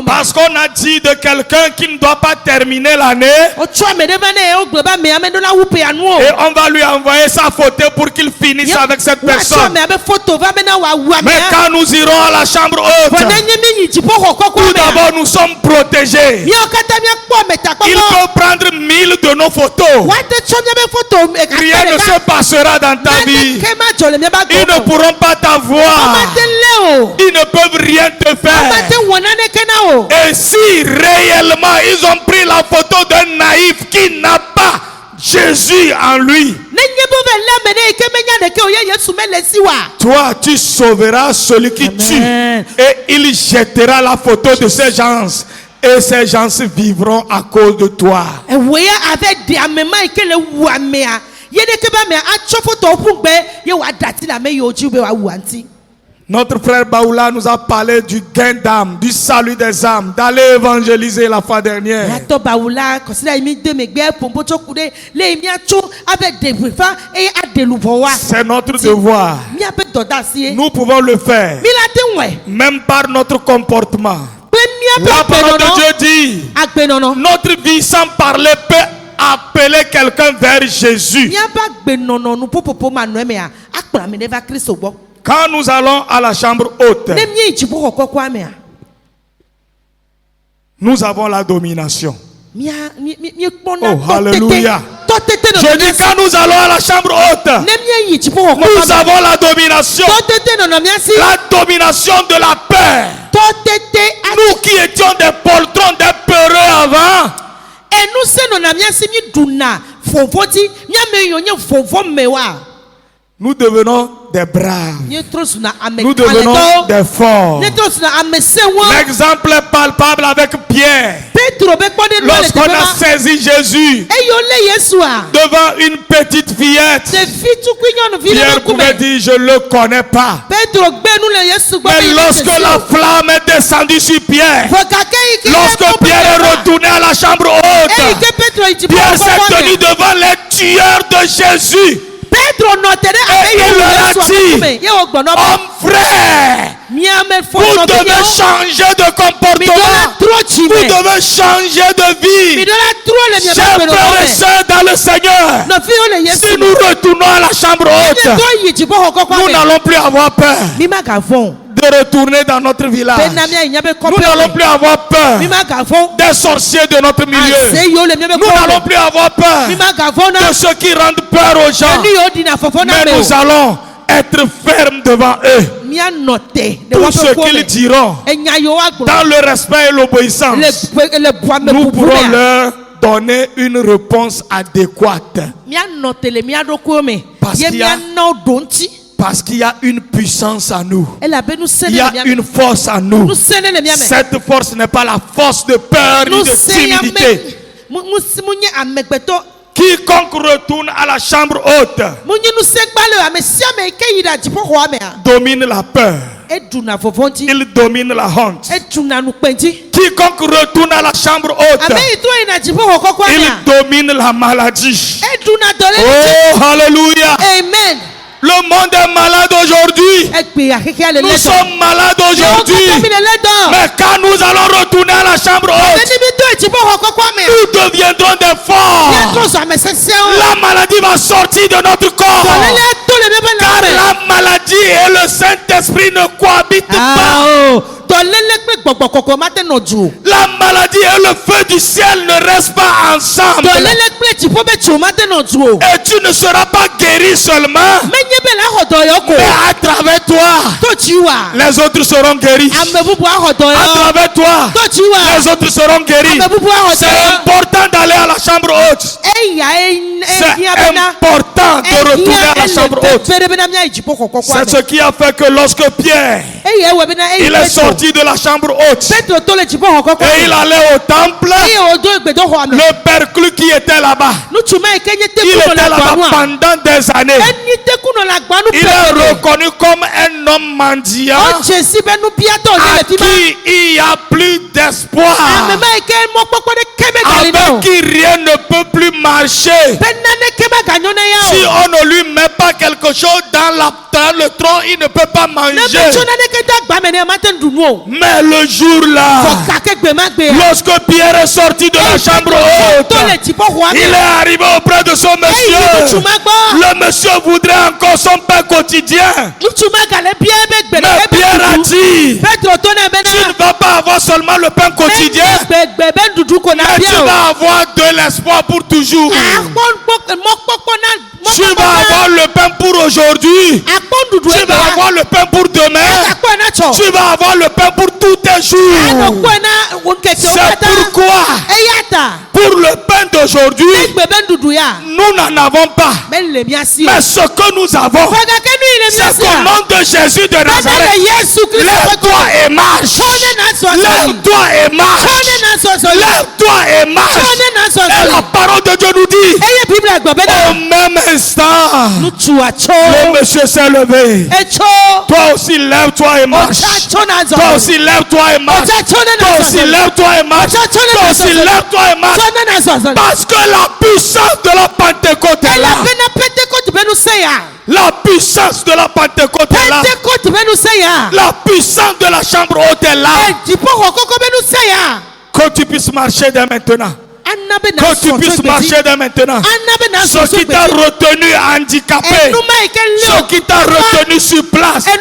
parce qu'on a dit de quelqu'un qui ne doit pas terminer l'année, et on va lui envoyer sa photo pour qu'il finisse avec cette personne. Mais quand nous irons à la chambre haute, tout d'abord nous sommes protégés. Il peut prendre 1000 de nos photos. Rien ne se passera dans ta vie. Ils ne pourront pas t'avoir. Ils ne peuvent rien te faire. Et si réellement ils ont pris la photo d'un naïf qui n'a pas Jésus en lui, toi tu sauveras celui qui tue. Et il jettera la photo de ces gens. Et ces gens vivront à cause de toi. Notre frère Baoula nous a parlé du gain d'âme, du salut des âmes, d'aller évangéliser la fois dernière. C'est notre devoir. Nous pouvons le faire, même par notre comportement. La parole de Dieu dit, notre vie sans parler peut appeler quelqu'un vers Jésus. Quand nous allons à la chambre haute, nous avons la domination. Oh, alléluia. Je dis quand nous allons à la chambre haute, nous avons la domination. La domination de la peur. Nous qui étions des poltrons, des peureux avant, nous devenons des braves. Nous devenons des forts. L'exemple est palpable avec Pierre. Lorsqu'on a saisi Jésus devant une petite fillette, Pierre pouvait dire je ne le connais pas. Mais lorsque la flamme est descendue sur Pierre, lorsque Pierre est retourné à la chambre haute, Pierre s'est tenu devant les tueurs de Jésus. Et il leur a dit, homme frère, vous devez changer de comportement, vous devez changer de vie. Chers frères et sœurs dans le Seigneur, si nous retournons à la chambre haute, nous n'allons plus avoir peur de retourner dans notre village. Nous n'allons plus avoir peur des sorciers de notre milieu. Nous n'allons plus avoir peur de ceux qui rendent peur aux gens. Mais nous allons être fermes devant eux. Tout ce qu'ils diront, dans le respect et l'obéissance, nous pourrons leur donner une réponse adéquate. Parce qu'il y a une puissance en nous. Il y a une force en nous. Cette force n'est pas la force de peur ni de timidité. Quiconque retourne à la chambre haute domine la peur. Il domine la honte. Quiconque retourne à la chambre haute, il domine la maladie. Oh, alléluia. Amen. Le monde est malade aujourd'hui. Nous sommes malades aujourd'hui. Mais quand nous allons retourner à la chambre haute, nous deviendrons des forts. La maladie va sortir de notre corps. Car la maladie et le Saint-Esprit ne cohabitent pas. La maladie et le feu du ciel ne restent pas ensemble. Et tu ne seras pas guéri seulement, mais à travers toi, les autres seront guéris. À travers toi, les autres seront guéris. C'est important d'aller à la chambre haute. C'est important de retourner à la chambre haute. C'est ce qui a fait que lorsque Pierre il est sorti de la chambre haute et il allait au temple, le perclus qui était là-bas, il était là-bas pendant des années. Il est reconnu comme un homme mendiant à qui il n'y a plus d'espoir, avec qui rien ne peut plus marcher. Si on ne lui met pas quelque chose dans le tronc, il ne peut pas manger. Mais le jour là, lorsque Pierre est sorti de la chambre haute, il est arrivé auprès de son monsieur. Le monsieur voudrait encore son pain quotidien. Mais Pierre a dit, tu ne vas pas avoir seulement le pain quotidien, mais tu vas avoir de l'espoir pour toujours. Tu vas avoir le pain pour aujourd'hui. Tu vas avoir le pain pour demain. Tu vas avoir le pain pour tous tes jours. C'est pourquoi, pour le pain d'aujourd'hui, nous n'en avons pas. Mais ce que nous avons, c'est qu'au nom de Jésus de Nazareth, lève-toi et marche. Lève-toi et marche. Lève-toi et marche. Et la parole de Dieu nous dit, au même instant, le monsieur s'est levé. Toi aussi lève-toi et marche. Toi aussi lève-toi et marche. Toi aussi lève-toi et marche. Toi aussi lève-toi et marche. Parce que la puissance de la Pentecôte est là. La puissance de la Pentecôte est là. La puissance de la chambre haute est là. Que tu puisses marcher dès maintenant. Que tu puisses marcher dès maintenant. Ce qui t'a retenu handicapé, ce qui t'a retenu sur place, qu'à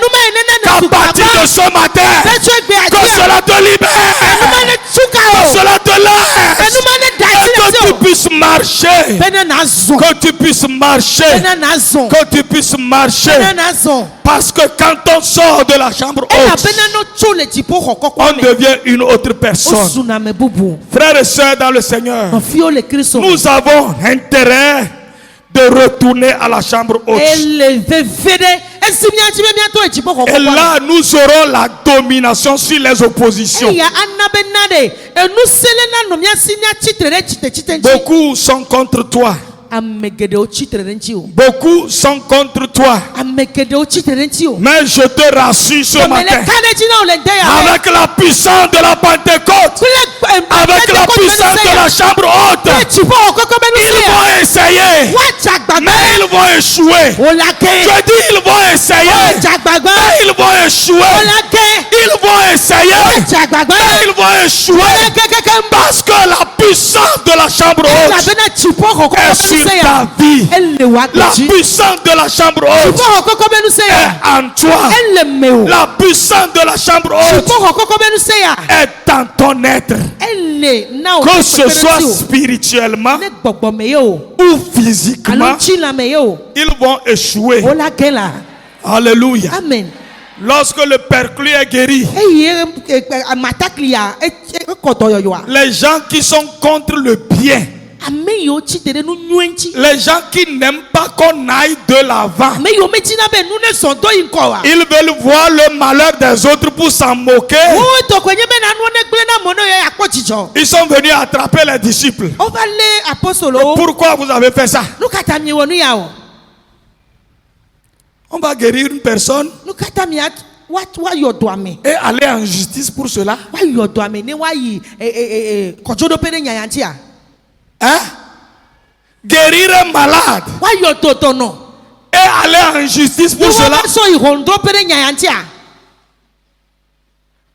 partir de ce matin, que cela te libère, que cela te lève, et que tu puisses marcher, que tu puisses marcher, que tu puisses marcher. Parce que quand on sort de la chambre haute, on devient une autre personne. Frères et sœurs dans le Seigneur, nous avons intérêt de retourner à la chambre haute. Et là, nous aurons la domination sur les oppositions. Beaucoup sont contre toi. Beaucoup sont contre toi. Mais je te rassure ce matin, avec la puissance de la Pentecôte, avec la puissance de la chambre haute, ils vont essayer, mais ils vont échouer. Je dis ils vont essayer, mais ils vont échouer. Ils vont essayer, mais ils vont échouer. Parce que la puissance de la chambre haute est sur ta vie. La puissance de la chambre haute est en toi. La puissance de la chambre haute est en ton être. Que ce soit spirituellement ou physiquement, ils vont échouer. Alléluia. Amen. Lorsque le perclus est guéri, les gens qui sont contre le bien, les gens qui n'aiment pas qu'on aille de l'avant, ils veulent voir le malheur des autres pour s'en moquer. Ils sont venus attraper les disciples. Pourquoi vous avez fait ça? On va guérir une personne et aller en justice pour cela. Hein? Guérir un malade et aller en justice pour cela.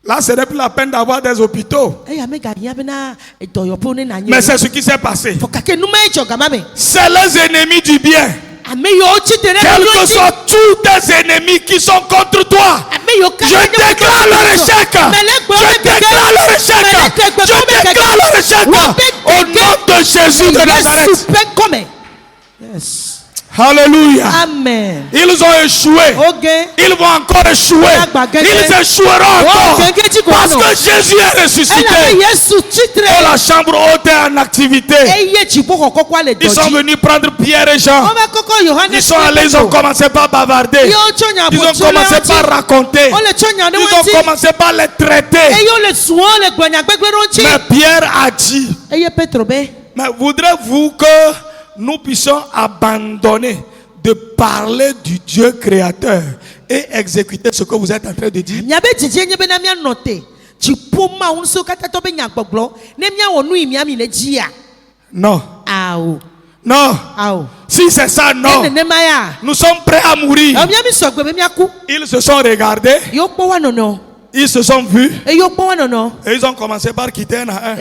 Là, ce n'est plus la peine d'avoir des hôpitaux. Mais c'est ce qui s'est passé. C'est les ennemis du bien. Quels que soient tous tes ennemis qui sont contre toi, je déclare leur échec. Je déclare leur échec. Je déclare leur échec. Au nom de Jésus de Nazareth. Yes. Alléluia. Amen. Ils ont échoué. Ils vont encore échouer. Ils échoueront encore. Parce que Jésus est ressuscité. Et la chambre haute est en activité. Ils sont venus prendre Pierre et Jean. Ils sont allés, ils ont commencé par bavarder. Ils ont commencé par raconter. Ils ont commencé par les traiter. Mais Pierre a dit, mais voudrez-vous que nous puissions abandonner de parler du Dieu créateur et exécuter ce que vous êtes en train de dire? Non. Non. Si c'est ça, non. Nous sommes prêts à mourir. Ils se sont regardés. Ils se sont vus. Et ils ont commencé par quitter un à un.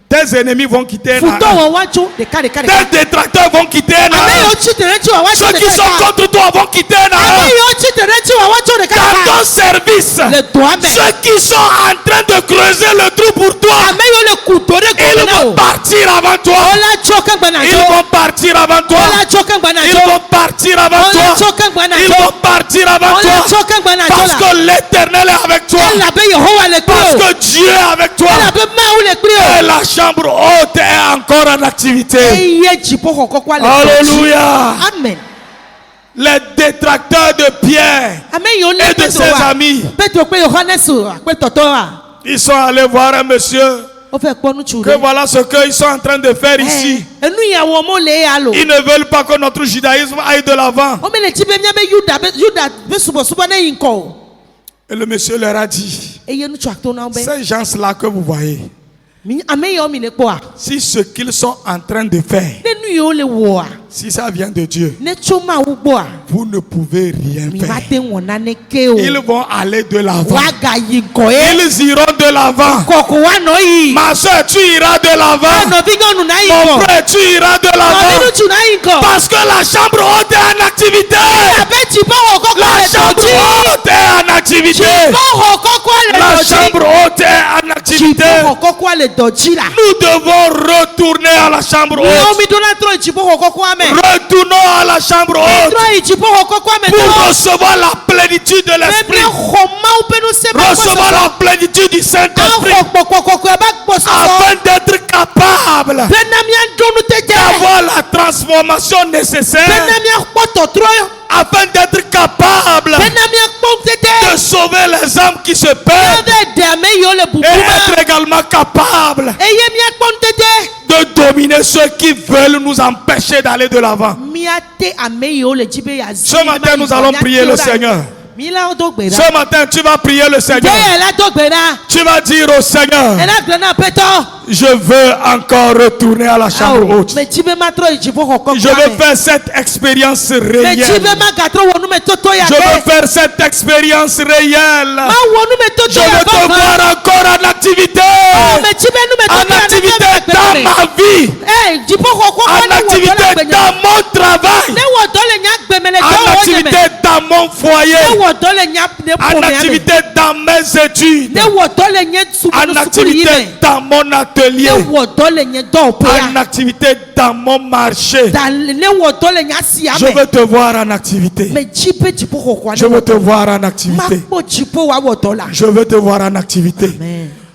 Tes ennemis vont quitter un à un. Tes détracteurs vont quitter un à un. Ceux qui sont contre toi vont quitter un à un. Dans ton service, ceux qui sont en train de creuser le trou pour toi, ils vont partir avant toi. Ils vont partir avant toi. Ils vont partir avant toi. Ils vont partir avant toi. Parce que l'Éternel est avec toi. Parce que Dieu est avec toi. Et la chambre haute est encore en activité. Alléluia. Amen. Les détracteurs de Pierre et de ses amis, ils sont allés voir un monsieur. Que voilà ce qu'ils sont en train de faire ici. Ils ne veulent pas que notre judaïsme aille de l'avant. Et le monsieur leur a dit, ces gens-là que vous voyez, si ce qu'ils sont en train de faire, si ça vient de Dieu, vous ne pouvez rien faire. Ils vont aller de l'avant. Ils iront de l'avant. Ma soeur, tu iras de l'avant. Mon frère, tu iras de l'avant. Parce que la chambre haute est en activité. La chambre haute est en activité. La chambre haute est en activité. Nous devons retourner à la chambre haute. Retournons à la chambre haute pour recevoir la plénitude de l'Esprit. Recevoir la plénitude du Saint-Esprit. Afin d'être capable d'avoir la transformation nécessaire. Afin d'être capable de sauver les âmes qui se perdent. Et être également capable de dominer ceux qui veulent nous empêcher d'aller de l'avant. Ce matin, nous allons prier le Seigneur. Ce matin, tu vas prier le Seigneur. Tu vas dire au Seigneur, je veux encore retourner à la chambre haute. Je veux faire cette expérience réelle. Je veux faire cette expérience réelle. Je veux te voir encore en activité. En activité dans ma ma vie, en activité dans mon travail, en activité dans mon foyer, en activité dans mes études, en activité dans mon atelier, en activité dans mon marché. Je veux te voir en activité. Je veux te voir en activité. Je veux te voir en activité.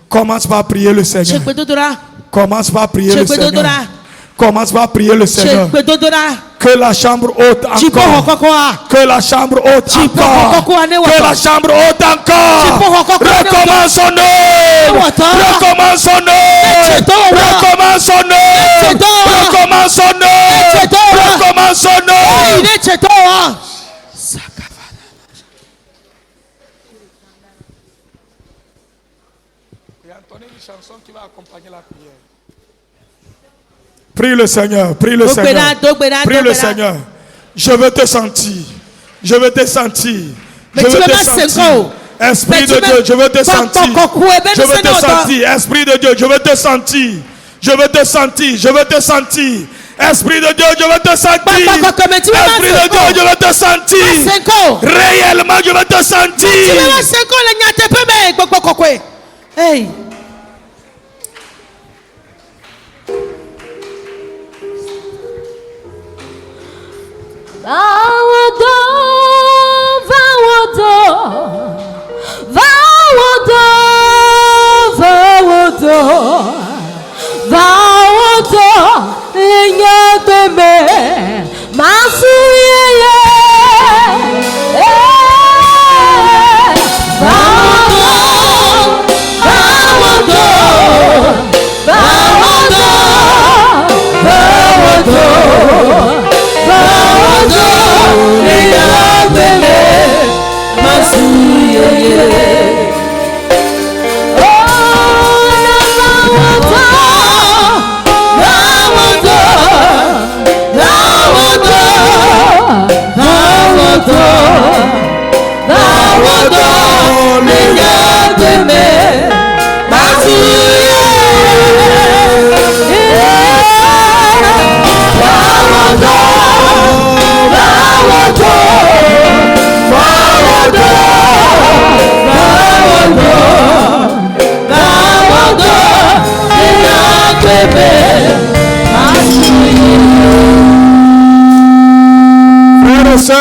Commence par prier le Seigneur. Commence par prier le Seigneur. Commence par prier le Seigneur. Que la chambre haute encore. Que la chambre haute encore. Que la chambre haute encore. Recommençons-nous. Recommençons-nous. Recommençons-nous. Recommençons-nous. Recommençons-nous. Chanson qui va accompagner la prière. Prie le Seigneur, prie le Seigneur, prie le Seigneur. Je veux te sentir, je veux te sentir, je veux te sentir. Esprit de Dieu, je veux te sentir, je veux te sentir. Esprit de Dieu, je veux te sentir, je veux te sentir, je veux te sentir. Esprit de Dieu, je veux te sentir. Esprit de Dieu, je veux te sentir. Réellement, je veux te sentir. Hey.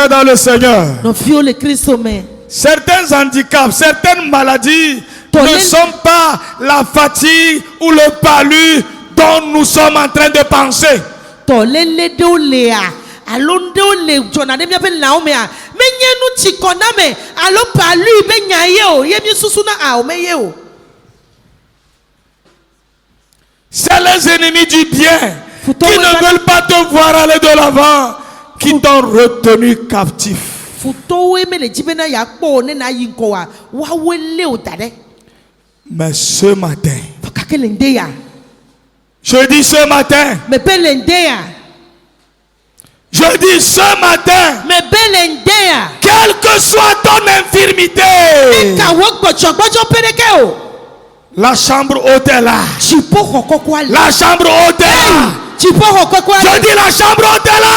Dans le Seigneur. Certains handicaps, certaines maladies ne sont pas la fatigue ou le palu dont nous sommes en train de penser. C'est les ennemis du bien qui ne veulent pas te voir aller de l'avant, qui t'ont retenu captif. Mais ce matin, je dis ce matin, je dis ce matin, quelle que soit ton infirmité, la chambre haute est là. La chambre haute est là. Je dis la chambre haute est là.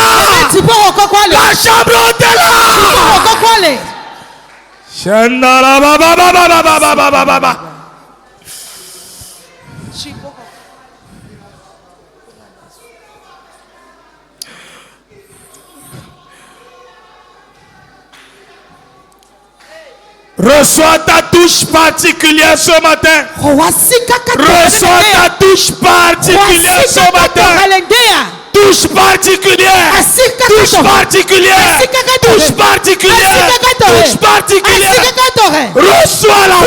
La chambre haute est là. Reçois ta touche particulière ce matin. Reçois ta touche particulière ce matin. Touche particulière. Touche particulière. Touche particulière. Touche particulière. Reçois la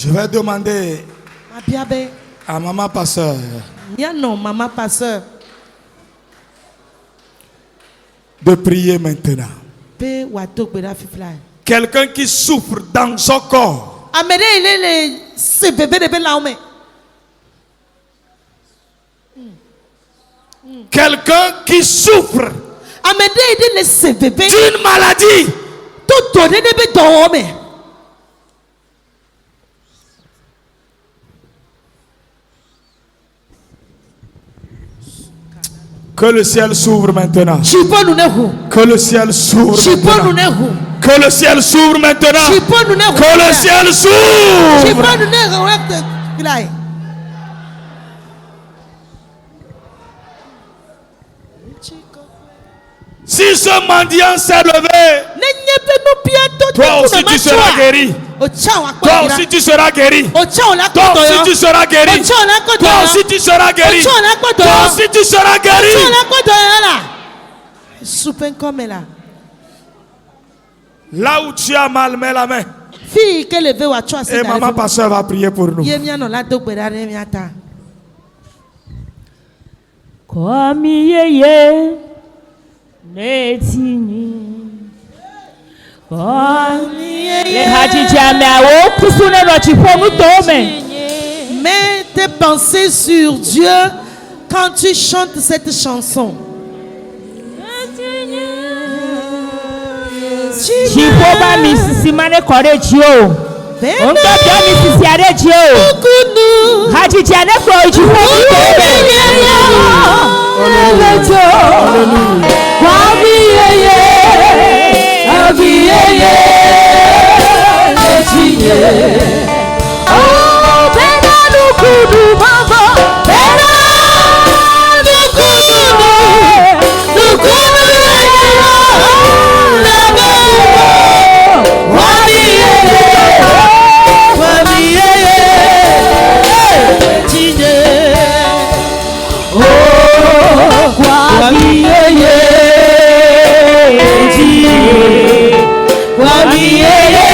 Je vais demander Abiabe. à maman pasteur Non, maman pasteur. de prier maintenant. Pe wato gbera fifla. Quelqu'un qui souffre dans son corps. Amede ilele se bebe de be laume. Quelqu'un qui souffre Amede ilele se bebe. d'une maladie. Toto de be dowome. Que le ciel s'ouvre maintenant. Chipo nunehu. Que le ciel s'ouvre Chipo maintenant. nunehu. Que le ciel s'ouvre maintenant. Chipo nunehu. Que le ciel Chipo s'ouvre. nunehu recte filai. Si ce mendiant s'est levé, toi aussi tu seras guéri. Toi aussi tu seras guéri. Toi aussi tu seras guéri. Toi aussi tu seras guéri. Toi aussi tu seras guéri. Soupen comme là. Là où tu as mal, mets la main. Fille que le veut à toi Et maman pasteur va prier pour nous. Yemia no la dogbera remiata. Kwami yeye netini. Kwami yeye. Le hajija me awo kusune no chipomu tome. Mets tes pensées sur Dieu quand tu chantes cette chanson. Chipoba misisi mane kore jio. Onka bia misisi are jio. Hajija ne ko chipomu tome. Kwami yeye, abi yeye, echiye. Oh, bena nukudu mama, bena nukudu yeye, nabebo. Kwami yeye, echiye. Oh, Kwami yeye, echiye. Kwami yeye,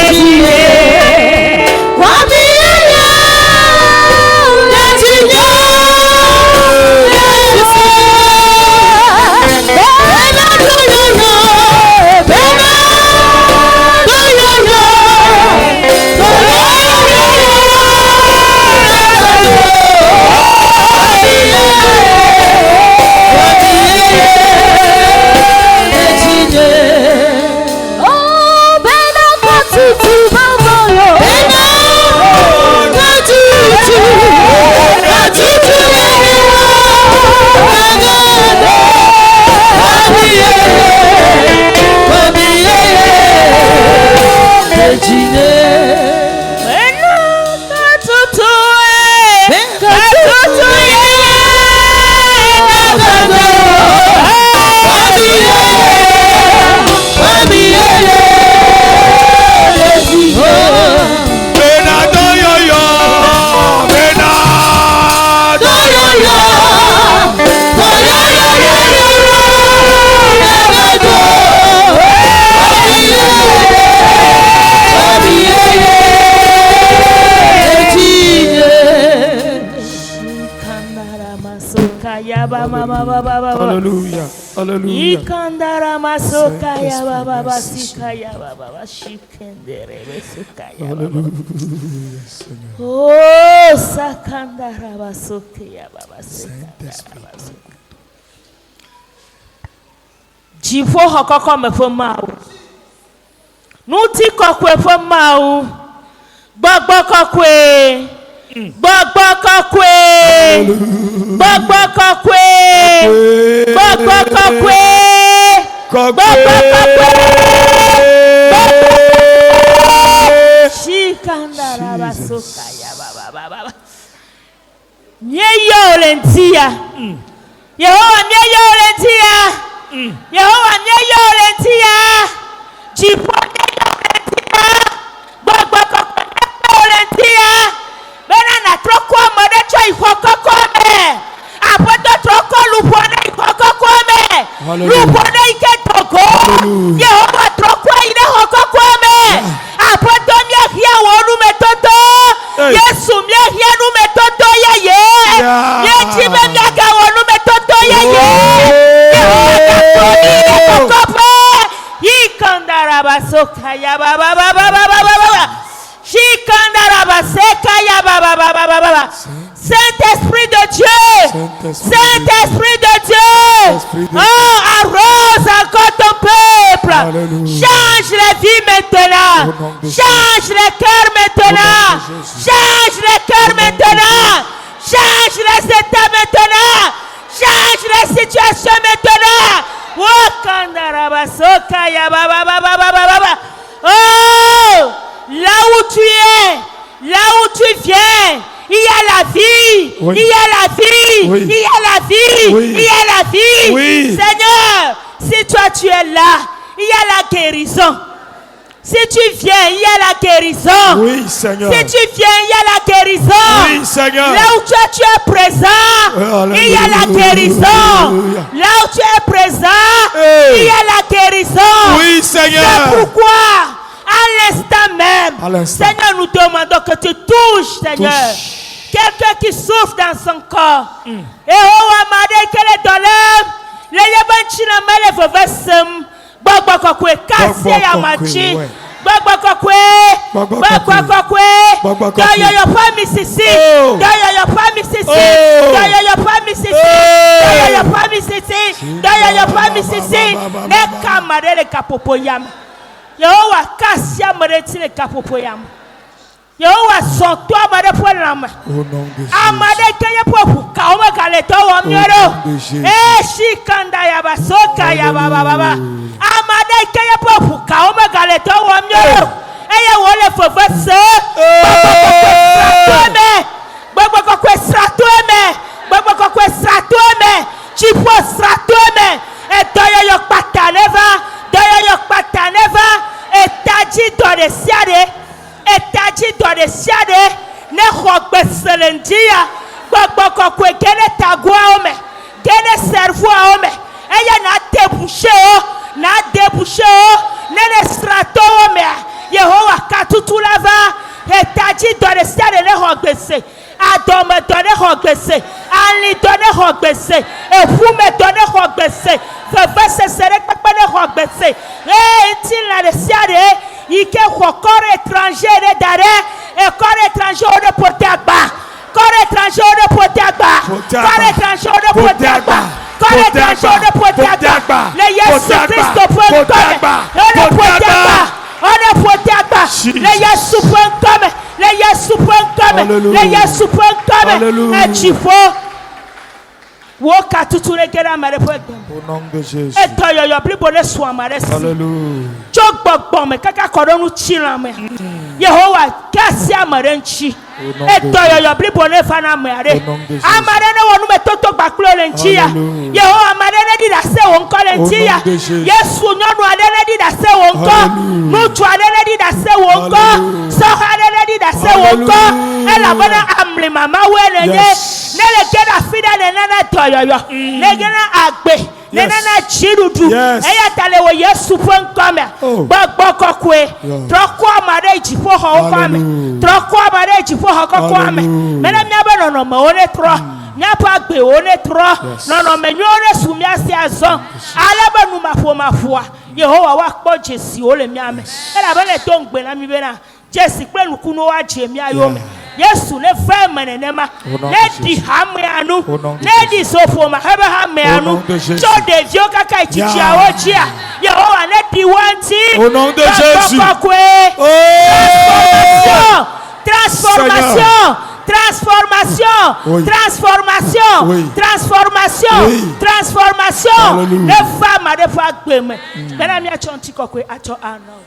echiye. Kwami yeye, echiye. Bena doyoyo, bena doyoyo, oh, bena katutu mamolo, bena katutu, katutu Alléluia. Alléluia. Ikandara masoka ya baba basika ya baba shikendere besuka ya baba. Oh, sakandara basoke ya baba sika. Jifo hokoko mefo mau. Nuti kokwe fo mau. Gbogbo kokwe. Gbogbo kokwe. Gbogbo kokwe. Gbogbo kokwe. Gbogbo kokwe. Shikandara basoka ya baba. Nyeyo lentia. Yehowa nyeyo lentia. Yehowa nyeyo lentia. Jipo nyeyo lentia. Gbogbo kokwe nyeyo lentia. Bena na troko amade cho ikoko kome. Apoto troko lupone ikoko kome. Lupone ike toko. Yehowa troko ine hoko kome. Apoto miya basoka ya ba ba ba ba ba ba ba. Shikandara baseka ya ba ba ba ba ba ba. Saint-Esprit de Dieu, Saint-Esprit de Dieu, oh, arrose encore ton peuple. Alléluia. Change les vies maintenant, change les cœurs maintenant, change les cœurs maintenant, change les états maintenant, change les situations maintenant. Oh, là où tu es, là où tu viens, il y a la vie, oui. il y a la vie, oui. il y a la vie, oui. il y a la vie. Oui. Seigneur, si toi tu es là, il y a la guérison. Si tu viens, il y a la guérison. Oui, Seigneur. Si tu viens, il y a la guérison. Oui, Seigneur. Là où tu es présent, il y a la guérison. Là où tu es présent, il y a la guérison. Oui, Seigneur. C'est pourquoi, à l'instant même, Seigneur, nous demandons que tu touches, Seigneur. Quelqu'un qui souffre dans son corps. Et oh, Amade, quelle est douleur. Les yabanchina mele vevesem. Bagba kokwe, kasi yamachi. Bagba kokwe, bagba kokwe. Doyo yo pa misisi. Doyo yo pa misisi. Doyo yo pa misisi. Doyo yo pa misisi. Doyo yo pa misisi. Ne kamare le kapopo yam. Yehowa kasi yamare ti le kapopo yam. Yehowa son toi mare po lam. Amade keye po buka o me kale to wo miero. Shikanda ya basoka ya baba. Amade keye po buka o me kale to wo miero. Eye wo le fofo se. Gbogbo kokwe stratome. Gbogbo kokwe stratome. Chipo stratome. E doyo yo pataneva. Doyo yo pataneva. E taji do de siade. Etaji do de siade ne xogbe selendia gbogbo kokwe gene tagua ome gene servo ome eye na debouché o ne ne strato ome Yehowa katutu lava etaji do de siade ne xogbe se adome do ne xogbe se ali do ne xogbe se efume do ne xogbe se feve sesere pepe ne xogbe se enti la de siade Ike corps étranger de d'arrêt et corps étranger de porter à bas. Corps étranger de porter à bas. Corps étranger de porter à bas. Corps étranger de porter à bas. Le Jésus Christ point com. On ne porter à bas. On ne porter à bas. Le Jésus point com. Le Jésus point com. Le Jésus point com. Et tu faut. Woka tutu le gera mare po Au nom de Jésus. Et toi yo plus bonne soin mare si. Alléluia. Chokbokbom me kaka koronu chilame. Yehowa kasi amare nchi. Et toi yo plus bonne fana mare. Amare ne wonu me toto gbaklo le nchi ya. Yehowa amare ne di da se wonko le nchi ya. Yesu nyonu ade ne di da se wonko. Nutu ade ne di da se wonko. Soha ade ne di da se wonko. Ela bana amli mama we ne ne le gena fida ne nana toyoyo ne gena agbe ne nana chirudu eya tale wo Yesu pon kome gbogbo kokwe troko amare jifo ho kome troko amare jifo ho kome mena mia be no me one tro nya pa gbe one tro no me nyore sumi ase azon ala be nu mafo Yehowa wa kpo Jesi o le mia me ela be le to ngbe na mi be na Jesi pe nuku no wa je mi ayo me Yesu ne fa menenema ne di hameanu ne di sofoma hebe hameanu so de vio kaka ichichi awojia Yehowa ne di wanti au nom de Jésus. Transformation transformation Oui. transformation Oui. transformation Oui. transformation Alléluia. ne femme de fa gbeme bena mi achonti kokwe acho ano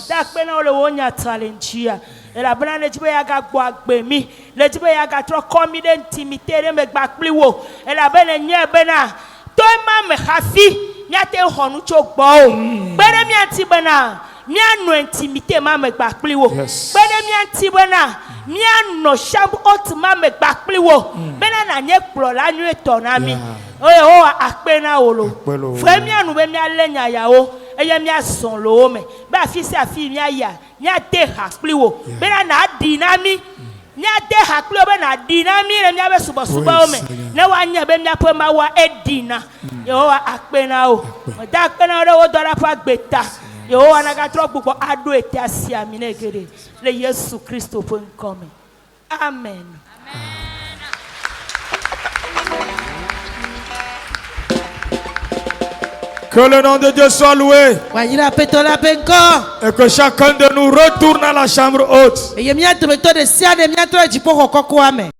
da pe na ole wonya talentia la bana ne tibe ya ga gbo agbemi le tibe ya ga tro komi de intimité de me gba pliwo e la bana nye bana to ma me hafi nya te honu cho gbo o bere mi anti bana mi anu intimité ma me gba pliwo bere mi anti bana mi anu chambre haute ma me gba pliwo bena na nye kplo la nu eto na mi o akpena olo fre mi anu be mi alenya yawo eye mi ason lo me ba fi se afi mi aya mi ade hakpliwo be na dinami mi ade hakpliwo be na dinami re mi abe subo o me na wa nya be mi apo ma wa edina Yehowa akpena o da akpena o wo dora pa gbeta Yehowa nagatro gbogbo ado ete asi ami na egede. Le Yesu Kristo ƒe ŋkɔ me. Amen. Que le nom de Dieu soit loué. Wanyira petola benko. Et que chacun de nous retourne à la chambre haute. Eye miato meto de sia de miato e jipo kokoko ame.